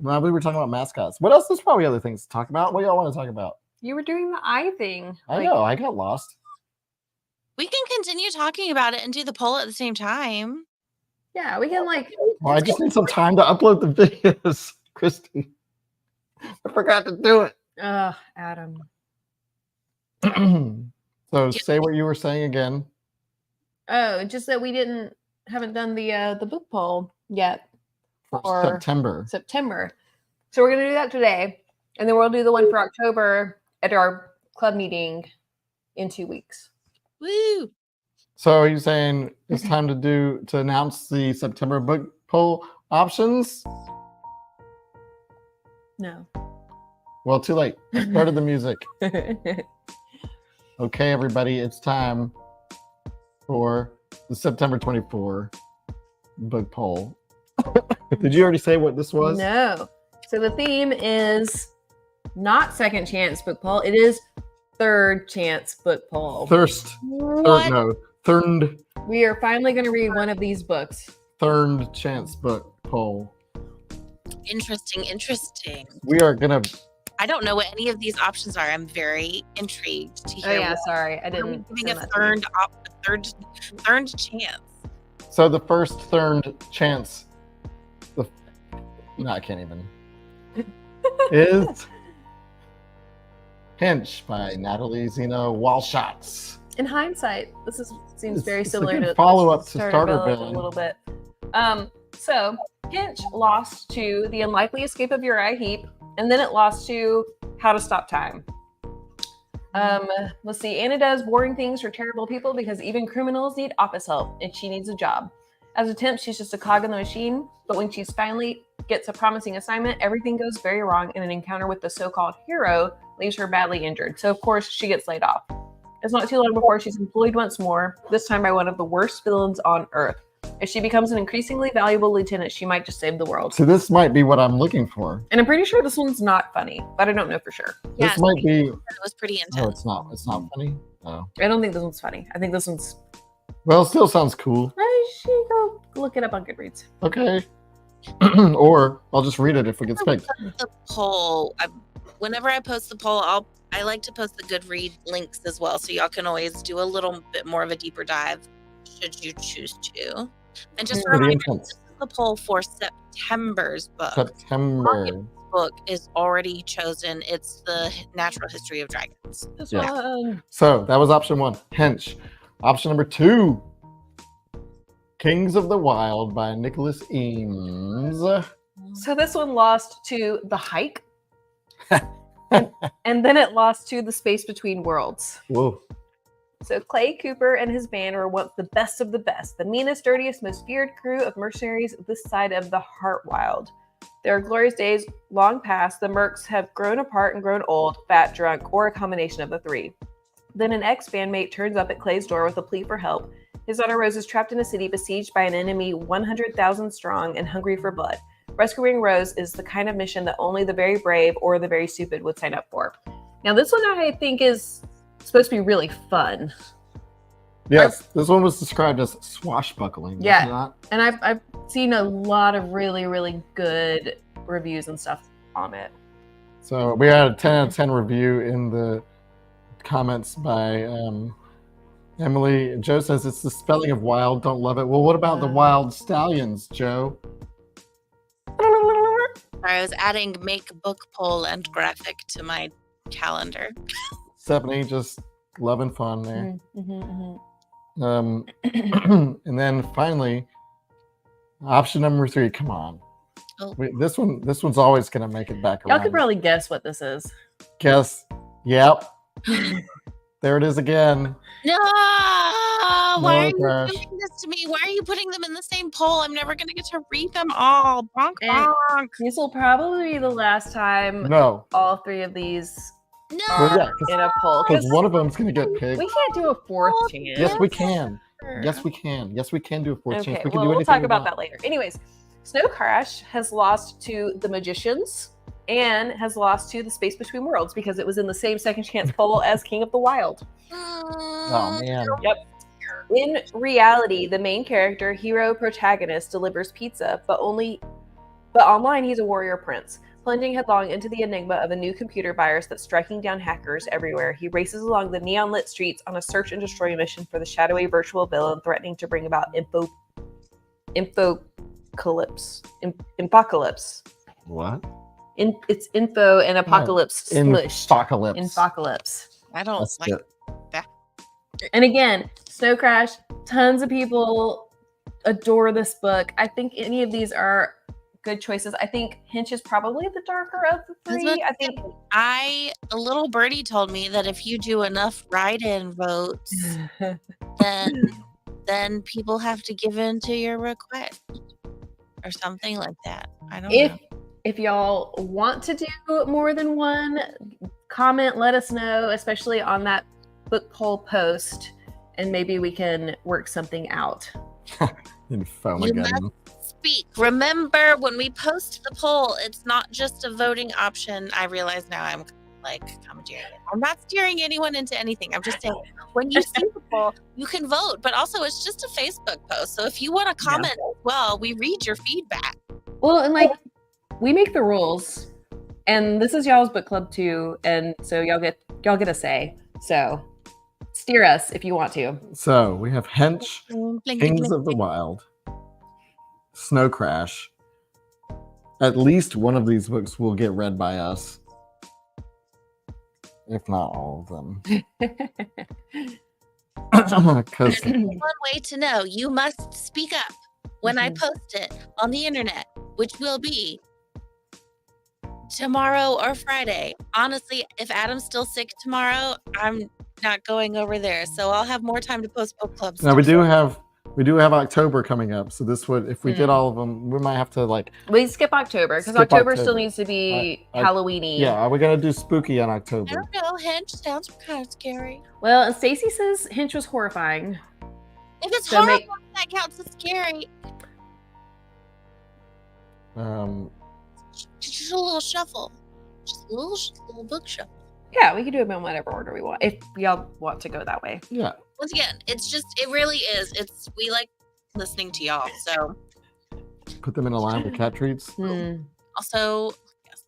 [SPEAKER 2] No, we were talking about mascots. What else? There's probably other things to talk about. What do y'all want to talk about?
[SPEAKER 3] You were doing the eye thing.
[SPEAKER 2] I know. I got lost.
[SPEAKER 4] We can continue talking about it and do the poll at the same time.
[SPEAKER 3] Yeah, we can
[SPEAKER 2] Well, I just need some time to upload the videos, Christy. I forgot to do it.
[SPEAKER 3] Adam.
[SPEAKER 2] So say what you were saying again.
[SPEAKER 3] Oh, just that we haven't done the book poll yet
[SPEAKER 2] For
[SPEAKER 3] for
[SPEAKER 2] September.
[SPEAKER 3] September. So we're gonna do that today, and then we'll do the one for October at our club meeting in 2 weeks.
[SPEAKER 4] Woo!
[SPEAKER 2] So are you saying it's time to announce the September book poll options?
[SPEAKER 3] No.
[SPEAKER 2] Well, too late. I started the music. Okay, everybody, it's time for the September 24 book poll. Did you already say what this was?
[SPEAKER 3] No. So the theme is not second chance book poll. It is third chance book poll.
[SPEAKER 2] Third
[SPEAKER 3] We are finally going to read one of these books.
[SPEAKER 2] third chance book poll.
[SPEAKER 4] Interesting.
[SPEAKER 2] We are gonna.
[SPEAKER 4] I don't know what any of these options are. I'm very intrigued to
[SPEAKER 3] Oh
[SPEAKER 4] hear.
[SPEAKER 3] yeah, sorry, I
[SPEAKER 4] What are we
[SPEAKER 3] didn't.
[SPEAKER 4] giving
[SPEAKER 3] send
[SPEAKER 4] a
[SPEAKER 3] that to you.
[SPEAKER 4] third chance.
[SPEAKER 2] So the first third chance. No, I can't even. Is Hinch by Natalie Zena Walshatz.
[SPEAKER 3] In hindsight, seems very
[SPEAKER 2] It's a
[SPEAKER 3] similar
[SPEAKER 2] good
[SPEAKER 3] to
[SPEAKER 2] follow-up to Starter
[SPEAKER 3] Villain
[SPEAKER 2] Villain.
[SPEAKER 3] a little bit. So Hinch lost to The Unlikely Escape of Uriah Heep, and then it lost to How to Stop Time. Let's see. Anna does boring things for terrible people because even criminals need office help, and she needs a job. As a temp, she's just a cog in the machine, but when she's finally gets a promising assignment, everything goes very wrong, and an encounter with the so-called hero leaves her badly injured. So of course she gets laid off. It's not too long before she's employed once more, this time by one of the worst villains on Earth. If she becomes an increasingly valuable lieutenant, she might just save the world.
[SPEAKER 2] So this might be what I'm looking for.
[SPEAKER 3] And I'm pretty sure this one's not funny, but I don't know for sure.
[SPEAKER 4] Yeah,
[SPEAKER 2] This might be.
[SPEAKER 4] it was pretty
[SPEAKER 2] Oh,
[SPEAKER 4] intense.
[SPEAKER 2] it's not. It's not funny. Oh.
[SPEAKER 3] I don't think this one's funny. I think this one's...
[SPEAKER 2] Well, it still sounds cool.
[SPEAKER 3] I should go look it up on Goodreads.
[SPEAKER 2] Okay. Or I'll just read it if it gets picked.
[SPEAKER 4] The poll. Whenever I post the poll, I'll I like to post the Goodread links as well, so y'all can always do a little bit more of a deeper dive should you choose to. And just a
[SPEAKER 2] Pretty
[SPEAKER 4] reminder,
[SPEAKER 2] intense.
[SPEAKER 4] this is the poll for September's book.
[SPEAKER 2] September.
[SPEAKER 4] August's book is already chosen. It's the Natural History of Dragons.
[SPEAKER 3] This
[SPEAKER 2] Yeah.
[SPEAKER 3] one.
[SPEAKER 2] So that was option 1, Hench. Option number 2, Kings of the Wild by Nicholas Eames.
[SPEAKER 3] So this one lost to The Hike. and then it lost to The Space Between Worlds.
[SPEAKER 2] Whoa.
[SPEAKER 3] So Clay Cooper and his band were once the best of the best, the meanest, dirtiest, most feared crew of mercenaries this side of the Heartwild. Their glorious days long past, the Mercs have grown apart and grown old, fat, drunk, or a combination of the three. Then an ex-bandmate turns up at Clay's door with a plea for help. His daughter Rose is trapped in a city besieged by an enemy 100,000 strong and hungry for blood. Rescuing Rose is the kind of mission that only the very brave or the very stupid would sign up for. Now, this one I think is supposed to be really fun.
[SPEAKER 2] Yes, this one was described as swashbuckling. was
[SPEAKER 3] Yeah.
[SPEAKER 2] it not?
[SPEAKER 3] And I've seen a lot of really, really good reviews and stuff on it.
[SPEAKER 2] So we had a 10 out of 10 review in the comments by Emily. Joe says it's the spelling of wild. Don't love it. Well, what about the wild stallions, Joe?
[SPEAKER 4] I was adding make book poll and graphic to my calendar.
[SPEAKER 2] Stephanie just loving fun there.
[SPEAKER 3] Mm-hmm.
[SPEAKER 2] And then finally, option number 3. Come on,
[SPEAKER 4] Oh.
[SPEAKER 2] this one's always gonna make it back
[SPEAKER 3] Y'all
[SPEAKER 2] around.
[SPEAKER 3] could probably guess what this is.
[SPEAKER 2] Guess. Yep. There it is again.
[SPEAKER 4] No! Why are you
[SPEAKER 2] Crash.
[SPEAKER 4] doing this to me? Why are you putting them in the same poll? I'm never going to get to read them all. Bonk,
[SPEAKER 3] And-
[SPEAKER 4] bonk.
[SPEAKER 3] This will probably be the last time
[SPEAKER 2] No,
[SPEAKER 3] all 3 of these
[SPEAKER 4] No!
[SPEAKER 2] well, yeah,
[SPEAKER 3] in a poll.
[SPEAKER 2] because
[SPEAKER 3] 'Cause
[SPEAKER 2] one of them's gonna get picked.
[SPEAKER 3] we can't do a 4th chance.
[SPEAKER 2] Yes, we can. Yes, we can. Yes, we can do a 4th
[SPEAKER 3] Okay,
[SPEAKER 2] chance. We can
[SPEAKER 3] well,
[SPEAKER 2] do
[SPEAKER 3] we'll
[SPEAKER 2] anything
[SPEAKER 3] talk
[SPEAKER 2] we
[SPEAKER 3] about
[SPEAKER 2] want.
[SPEAKER 3] that later. Anyways, Snow Crash has lost to The Magicians and has lost to The Space Between Worlds because it was in the same second chance poll as King of the Wild.
[SPEAKER 2] Oh man.
[SPEAKER 3] In reality, the main character, hero, protagonist delivers pizza, but online he's a warrior prince. Plunging headlong into the enigma of a new computer virus that's striking down hackers everywhere, he races along the neon-lit streets on a search and destroy mission for the shadowy virtual villain threatening to bring about Infocalypse.
[SPEAKER 2] What?
[SPEAKER 3] It's info and apocalypse smushed.
[SPEAKER 2] Infocalypse.
[SPEAKER 3] Infocalypse.
[SPEAKER 4] I don't
[SPEAKER 2] That's
[SPEAKER 4] like
[SPEAKER 2] it.
[SPEAKER 4] that.
[SPEAKER 3] And again, Snow Crash, tons of people adore this book. I think any of these are good choices. I think Hinch is probably the darker of the
[SPEAKER 4] That's
[SPEAKER 3] 3.
[SPEAKER 4] what-
[SPEAKER 3] I think
[SPEAKER 4] A little birdie told me that if you do enough write-in votes, then people have to give in to your request or something like that. I don't know.
[SPEAKER 3] if y'all want to do more than one, comment, let us know, especially on that book poll post, and maybe we can work something out.
[SPEAKER 2] Infomageddon.
[SPEAKER 4] Speak. Remember, when we post the poll, it's not just a voting option. I realize now I'm like commandeering it. I'm not steering anyone into anything. I'm just saying, when you see the poll, you can vote, but also it's just a Facebook post. So if you want to comment as well, we read your feedback.
[SPEAKER 3] Well, and like, we make the rules, and this is y'all's book club too, and so y'all get a say. So steer us if you want to.
[SPEAKER 2] So we have Hench,
[SPEAKER 4] Blink, blink,
[SPEAKER 2] Kings
[SPEAKER 4] blink,
[SPEAKER 2] of the
[SPEAKER 4] blink.
[SPEAKER 2] Wild, Snow Crash. At least one of these books will get read by us, if not all of them. Because
[SPEAKER 4] There's one way to know. You must speak up when I post it on the internet, which will be tomorrow or Friday. Honestly, if Adam's still sick tomorrow, I'm not going over there. So I'll have more time to post book clubs.
[SPEAKER 2] now we do have October coming up. So this would, if we did all of them, we might have to like,
[SPEAKER 3] We skip October because
[SPEAKER 2] Skip
[SPEAKER 3] October
[SPEAKER 2] October.
[SPEAKER 3] still needs to be
[SPEAKER 2] I-
[SPEAKER 3] Halloweeny.
[SPEAKER 2] yeah, are we gonna do spooky on
[SPEAKER 4] I
[SPEAKER 2] October?
[SPEAKER 4] don't know. Hinge sounds kind of scary.
[SPEAKER 3] Well, and Stacy says Hinch was horrifying.
[SPEAKER 4] If it's
[SPEAKER 3] So
[SPEAKER 4] horrible, that counts as scary. Just a little shuffle. Just a little book shuffle.
[SPEAKER 3] Yeah, we can do them in whatever order we want if y'all want to go that way.
[SPEAKER 2] Yeah.
[SPEAKER 4] Once again, it really is. We like listening to y'all. So
[SPEAKER 2] Put them in a line with cat treats.
[SPEAKER 3] Hmm.
[SPEAKER 4] also, yes.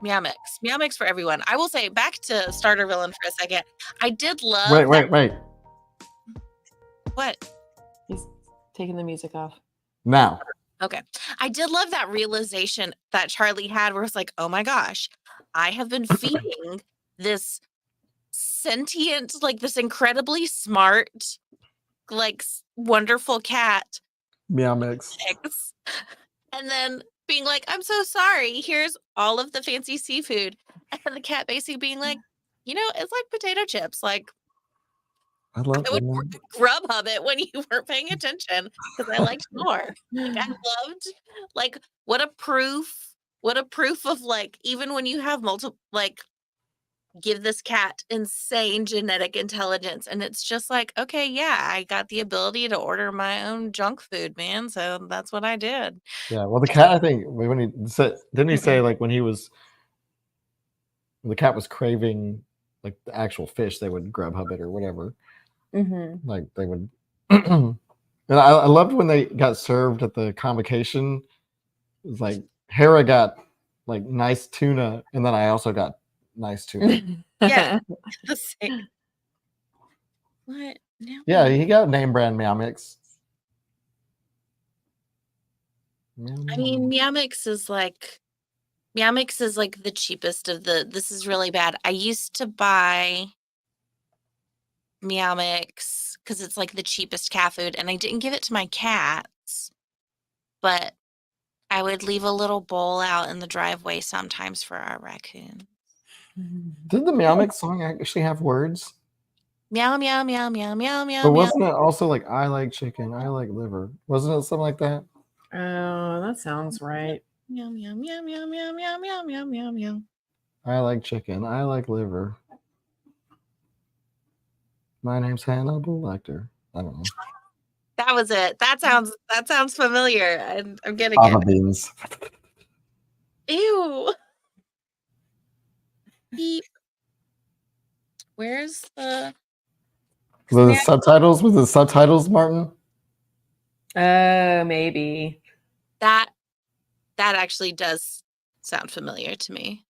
[SPEAKER 4] Meow Mix for everyone. I will say, back to starter villain for a second. I did love
[SPEAKER 2] Wait.
[SPEAKER 4] What?
[SPEAKER 3] He's taking the music off.
[SPEAKER 2] Now.
[SPEAKER 4] Okay. I did love that realization that Charlie had where it's like, oh my gosh, I have been feeding this sentient, like this incredibly smart, like wonderful cat
[SPEAKER 2] Meow Mix.
[SPEAKER 4] eggs. And then being like, I'm so sorry. Here's all of the fancy seafood. And the cat basically being like, it's like potato chips. Like,
[SPEAKER 2] I love
[SPEAKER 4] I would
[SPEAKER 2] it.
[SPEAKER 4] Grubhub it when you weren't paying attention because I liked more. Like, I loved, like, what a proof of, like, even when you have multiple, like, give this cat insane genetic intelligence. And it's just like, okay, yeah, I got the ability to order my own junk food, man. So that's what I did.
[SPEAKER 2] Yeah, well, the cat, I think, when he said, didn't he say, like, when the cat was craving, like, the actual fish, they would Grubhub it or whatever.
[SPEAKER 3] Mm-hmm.
[SPEAKER 2] Like, they would. And I loved when they got served at the convocation. It was like, Hera got, like, nice tuna, and then I also got nice tuna.
[SPEAKER 4] Yeah. What? No.
[SPEAKER 2] Yeah, he got name brand Meow Mix.
[SPEAKER 4] I mean, Meow Mix is like the cheapest of this is really bad. I used to buy Meow Mix because it's like the cheapest cat food, and I didn't give it to my cats, but I would leave a little bowl out in the driveway sometimes for our raccoon.
[SPEAKER 2] Did the Meow Mix song actually have words?
[SPEAKER 4] Meow, meow, meow, meow, meow, meow.
[SPEAKER 2] But wasn't it also like, I like chicken, I like liver? Wasn't it something like that?
[SPEAKER 3] Oh, that sounds right.
[SPEAKER 4] Meow, meow, meow, meow, meow, meow, meow, meow, meow, meow.
[SPEAKER 2] I like chicken, I like liver. My name's Hannibal Lecter. I don't know.
[SPEAKER 4] That was it. That sounds familiar. I'm getting
[SPEAKER 2] Lava
[SPEAKER 4] it.
[SPEAKER 2] beans.
[SPEAKER 4] Ew. Beep. Where's the
[SPEAKER 2] Was it subtitles? Was it subtitles, Martin?
[SPEAKER 3] Maybe.
[SPEAKER 4] That actually does sound familiar to me.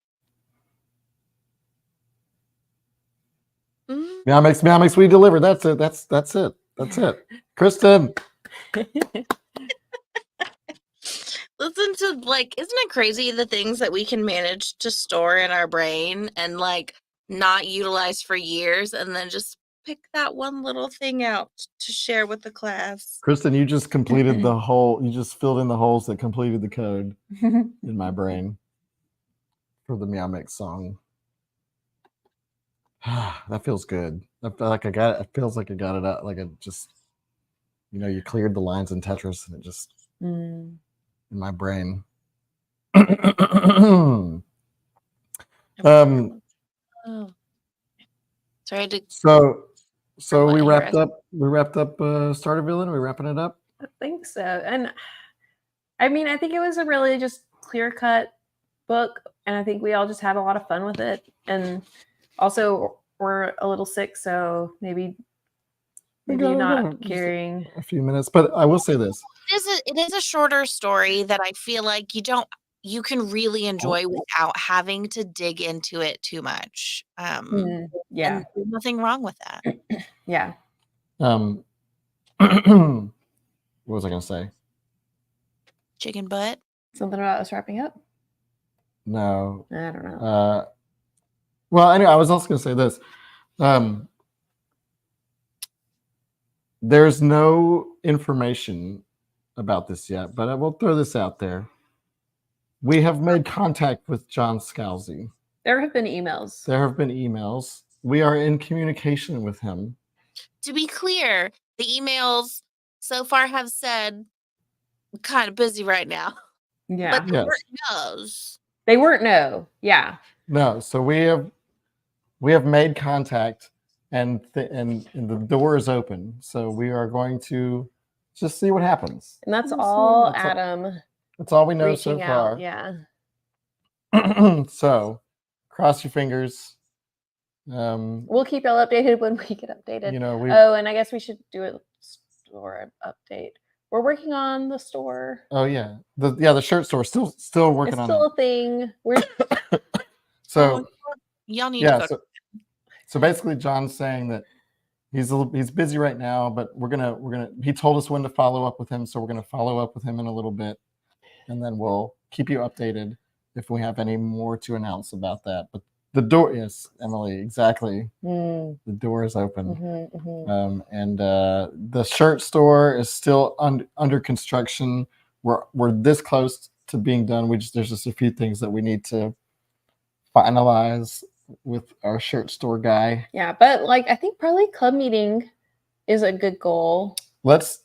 [SPEAKER 2] Meow Mix, we deliver. That's it. That's it. Kristen.
[SPEAKER 4] Listen to, like, isn't it crazy the things that we can manage to store in our brain and, like, not utilize for years, and then just pick that one little thing out to share with the class.
[SPEAKER 2] Kristen, you just completed the whole, you just filled in the holes that completed the code in my brain for the Meow Mix song. That feels good. I feel like I got it. It feels like I got it out. Like it just, you cleared the lines in Tetris and it just in my brain.
[SPEAKER 4] Oh. Sorry to.
[SPEAKER 2] So we wrapped up. We wrapped up Starter Villain. Are we wrapping it up?
[SPEAKER 3] I think so. And I mean, I think it was a really just clear-cut book, and I think we all just had a lot of fun with it. And also, we're a little sick, so maybe not carrying
[SPEAKER 2] a few minutes. But I will say this:
[SPEAKER 4] it is a shorter story that I feel like you can really enjoy without having to dig into it too much.
[SPEAKER 3] Yeah,
[SPEAKER 4] and there's nothing wrong with that.
[SPEAKER 3] Yeah.
[SPEAKER 2] What was I going to say?
[SPEAKER 4] Chicken butt.
[SPEAKER 3] Something about us wrapping up?
[SPEAKER 2] No,
[SPEAKER 3] I don't know.
[SPEAKER 2] Well, anyway, I was also going to say this. There's no information about this yet, but I will throw this out there. We have made contact with John Scalzi.
[SPEAKER 3] There have been emails.
[SPEAKER 2] We are in communication with him.
[SPEAKER 4] To be clear, the emails so far have said, I'm kind of busy right now.
[SPEAKER 3] Yeah.
[SPEAKER 4] But they weren't no's.
[SPEAKER 3] They weren't no. Yeah.
[SPEAKER 2] No. So we have made contact and the door is open. So we are going to just see what happens.
[SPEAKER 3] And that's all Adam.
[SPEAKER 2] That's all we know so far.
[SPEAKER 3] Out, yeah.
[SPEAKER 2] So cross your fingers.
[SPEAKER 3] We'll keep y'all updated when we get updated. And I guess we should do a store update. We're working on the store.
[SPEAKER 2] Oh yeah, the shirt store still working on it.
[SPEAKER 3] It's still a thing.
[SPEAKER 2] So
[SPEAKER 4] y'all need to
[SPEAKER 2] yeah,
[SPEAKER 4] go.
[SPEAKER 2] so basically, John's saying that he's busy right now, but we're gonna. He told us when to follow up with him, so we're gonna follow up with him in a little bit, and then we'll keep you updated if we have any more to announce about that. But the door, yes, Emily, exactly. The door is open, and the shirt store is still under construction. We're this close to being done. There's just a few things that we need to finalize with our shirt store guy.
[SPEAKER 3] Yeah, but like I think probably club meeting is a good goal.
[SPEAKER 2] Let's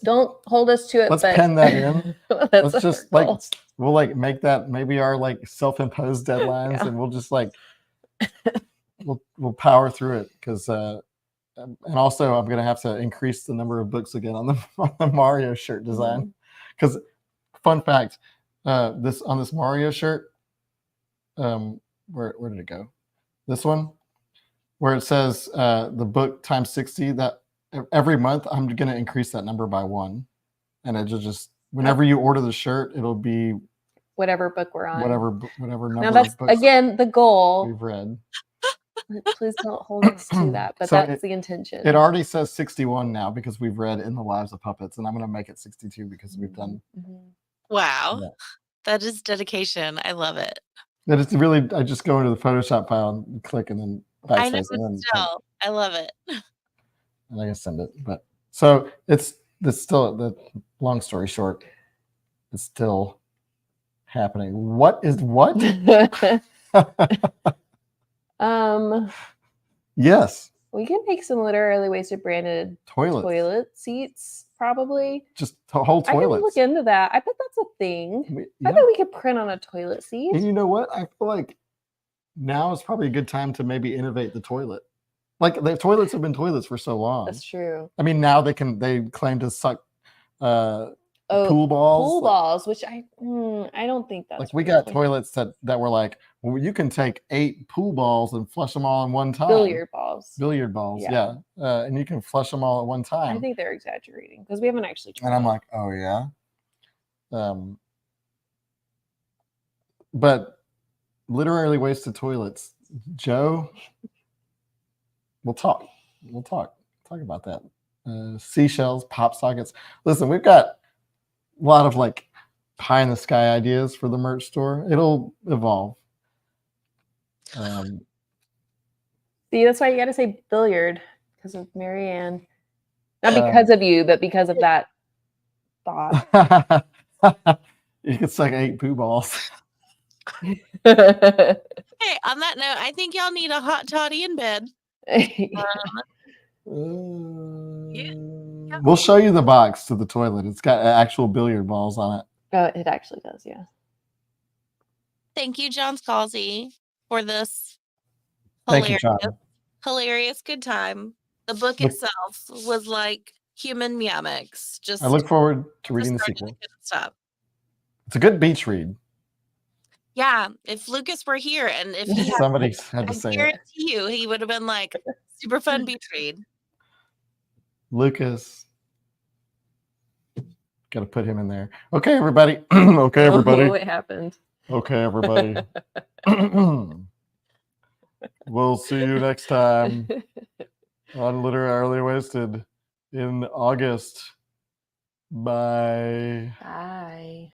[SPEAKER 3] don't hold us to it.
[SPEAKER 2] Let's
[SPEAKER 3] but
[SPEAKER 2] pen that in. Let's just like
[SPEAKER 3] goal.
[SPEAKER 2] we'll like make that maybe our like self-imposed deadlines, and we'll just like we'll power through it because and also I'm gonna have to increase the number of books again on the Mario shirt design because fun fact, this Mario shirt, where did it go? This one where it says the book times 60, that every month I'm going to increase that number by 1, and it'll just whenever you order the shirt, it'll be
[SPEAKER 3] whatever book we're on,
[SPEAKER 2] whatever number.
[SPEAKER 3] Now that's
[SPEAKER 2] of books
[SPEAKER 3] again the goal
[SPEAKER 2] we've read.
[SPEAKER 3] Please don't hold us to that, but so that's the intention.
[SPEAKER 2] It already says 61 now because we've read In the Lives of Puppets, and I'm going to make it 62 because we've done.
[SPEAKER 4] Wow, that is dedication. I love it.
[SPEAKER 2] That is really. I just go into the Photoshop file and click, and then
[SPEAKER 4] I know, still, I love it.
[SPEAKER 2] And I can send it, but so it's still the long story short, it's still happening. What? Yes.
[SPEAKER 3] We can make some literally wasted branded toilet seats, probably.
[SPEAKER 2] Just whole toilets.
[SPEAKER 3] I can look into that. I bet that's a thing. I bet we could print on a toilet seat.
[SPEAKER 2] And you know what? I feel like now is probably a good time to maybe innovate the toilet. Like the toilets have been toilets for so long.
[SPEAKER 3] That's true.
[SPEAKER 2] I mean, now they claim to suck pool balls.
[SPEAKER 3] Pool balls, which I don't think that's
[SPEAKER 2] like we got toilets that were like, well, you can take 8 pool balls and flush them all in one time.
[SPEAKER 3] Billiard balls,
[SPEAKER 2] yeah. And you can flush them all at one time.
[SPEAKER 3] I think they're exaggerating because we haven't actually tried.
[SPEAKER 2] And I'm like, oh yeah. But literally wasted toilets, Joe. We'll talk about that. Seashells, pop sockets. Listen, we've got a lot of like pie in the sky ideas for the merch store. It'll evolve.
[SPEAKER 3] See, that's why you got to say billiard because of Marianne, not because of you, but because of that thought.
[SPEAKER 2] You could suck 8 poo balls.
[SPEAKER 4] Hey, on that note, I think y'all need a hot toddy in bed.
[SPEAKER 2] We'll show you the box to the toilet. It's got actual billiard balls on it.
[SPEAKER 3] Oh, it actually does, yeah.
[SPEAKER 4] Thank you, John Scalzi, for this hilarious good time. The book itself was like human meomics. Just
[SPEAKER 2] I look forward to reading the sequel.
[SPEAKER 4] Stuff.
[SPEAKER 2] It's a good beach read.
[SPEAKER 4] Yeah, if Lucas were here and if he
[SPEAKER 2] somebody had to say it, I
[SPEAKER 4] guarantee you he would have been like super fun beach read.
[SPEAKER 2] Lucas, got to put him in there. Okay, everybody. Okay, everybody.
[SPEAKER 3] Oh, it happened.
[SPEAKER 2] Okay, everybody. We'll see you next time on Literally Wasted in August. Bye.
[SPEAKER 3] Bye.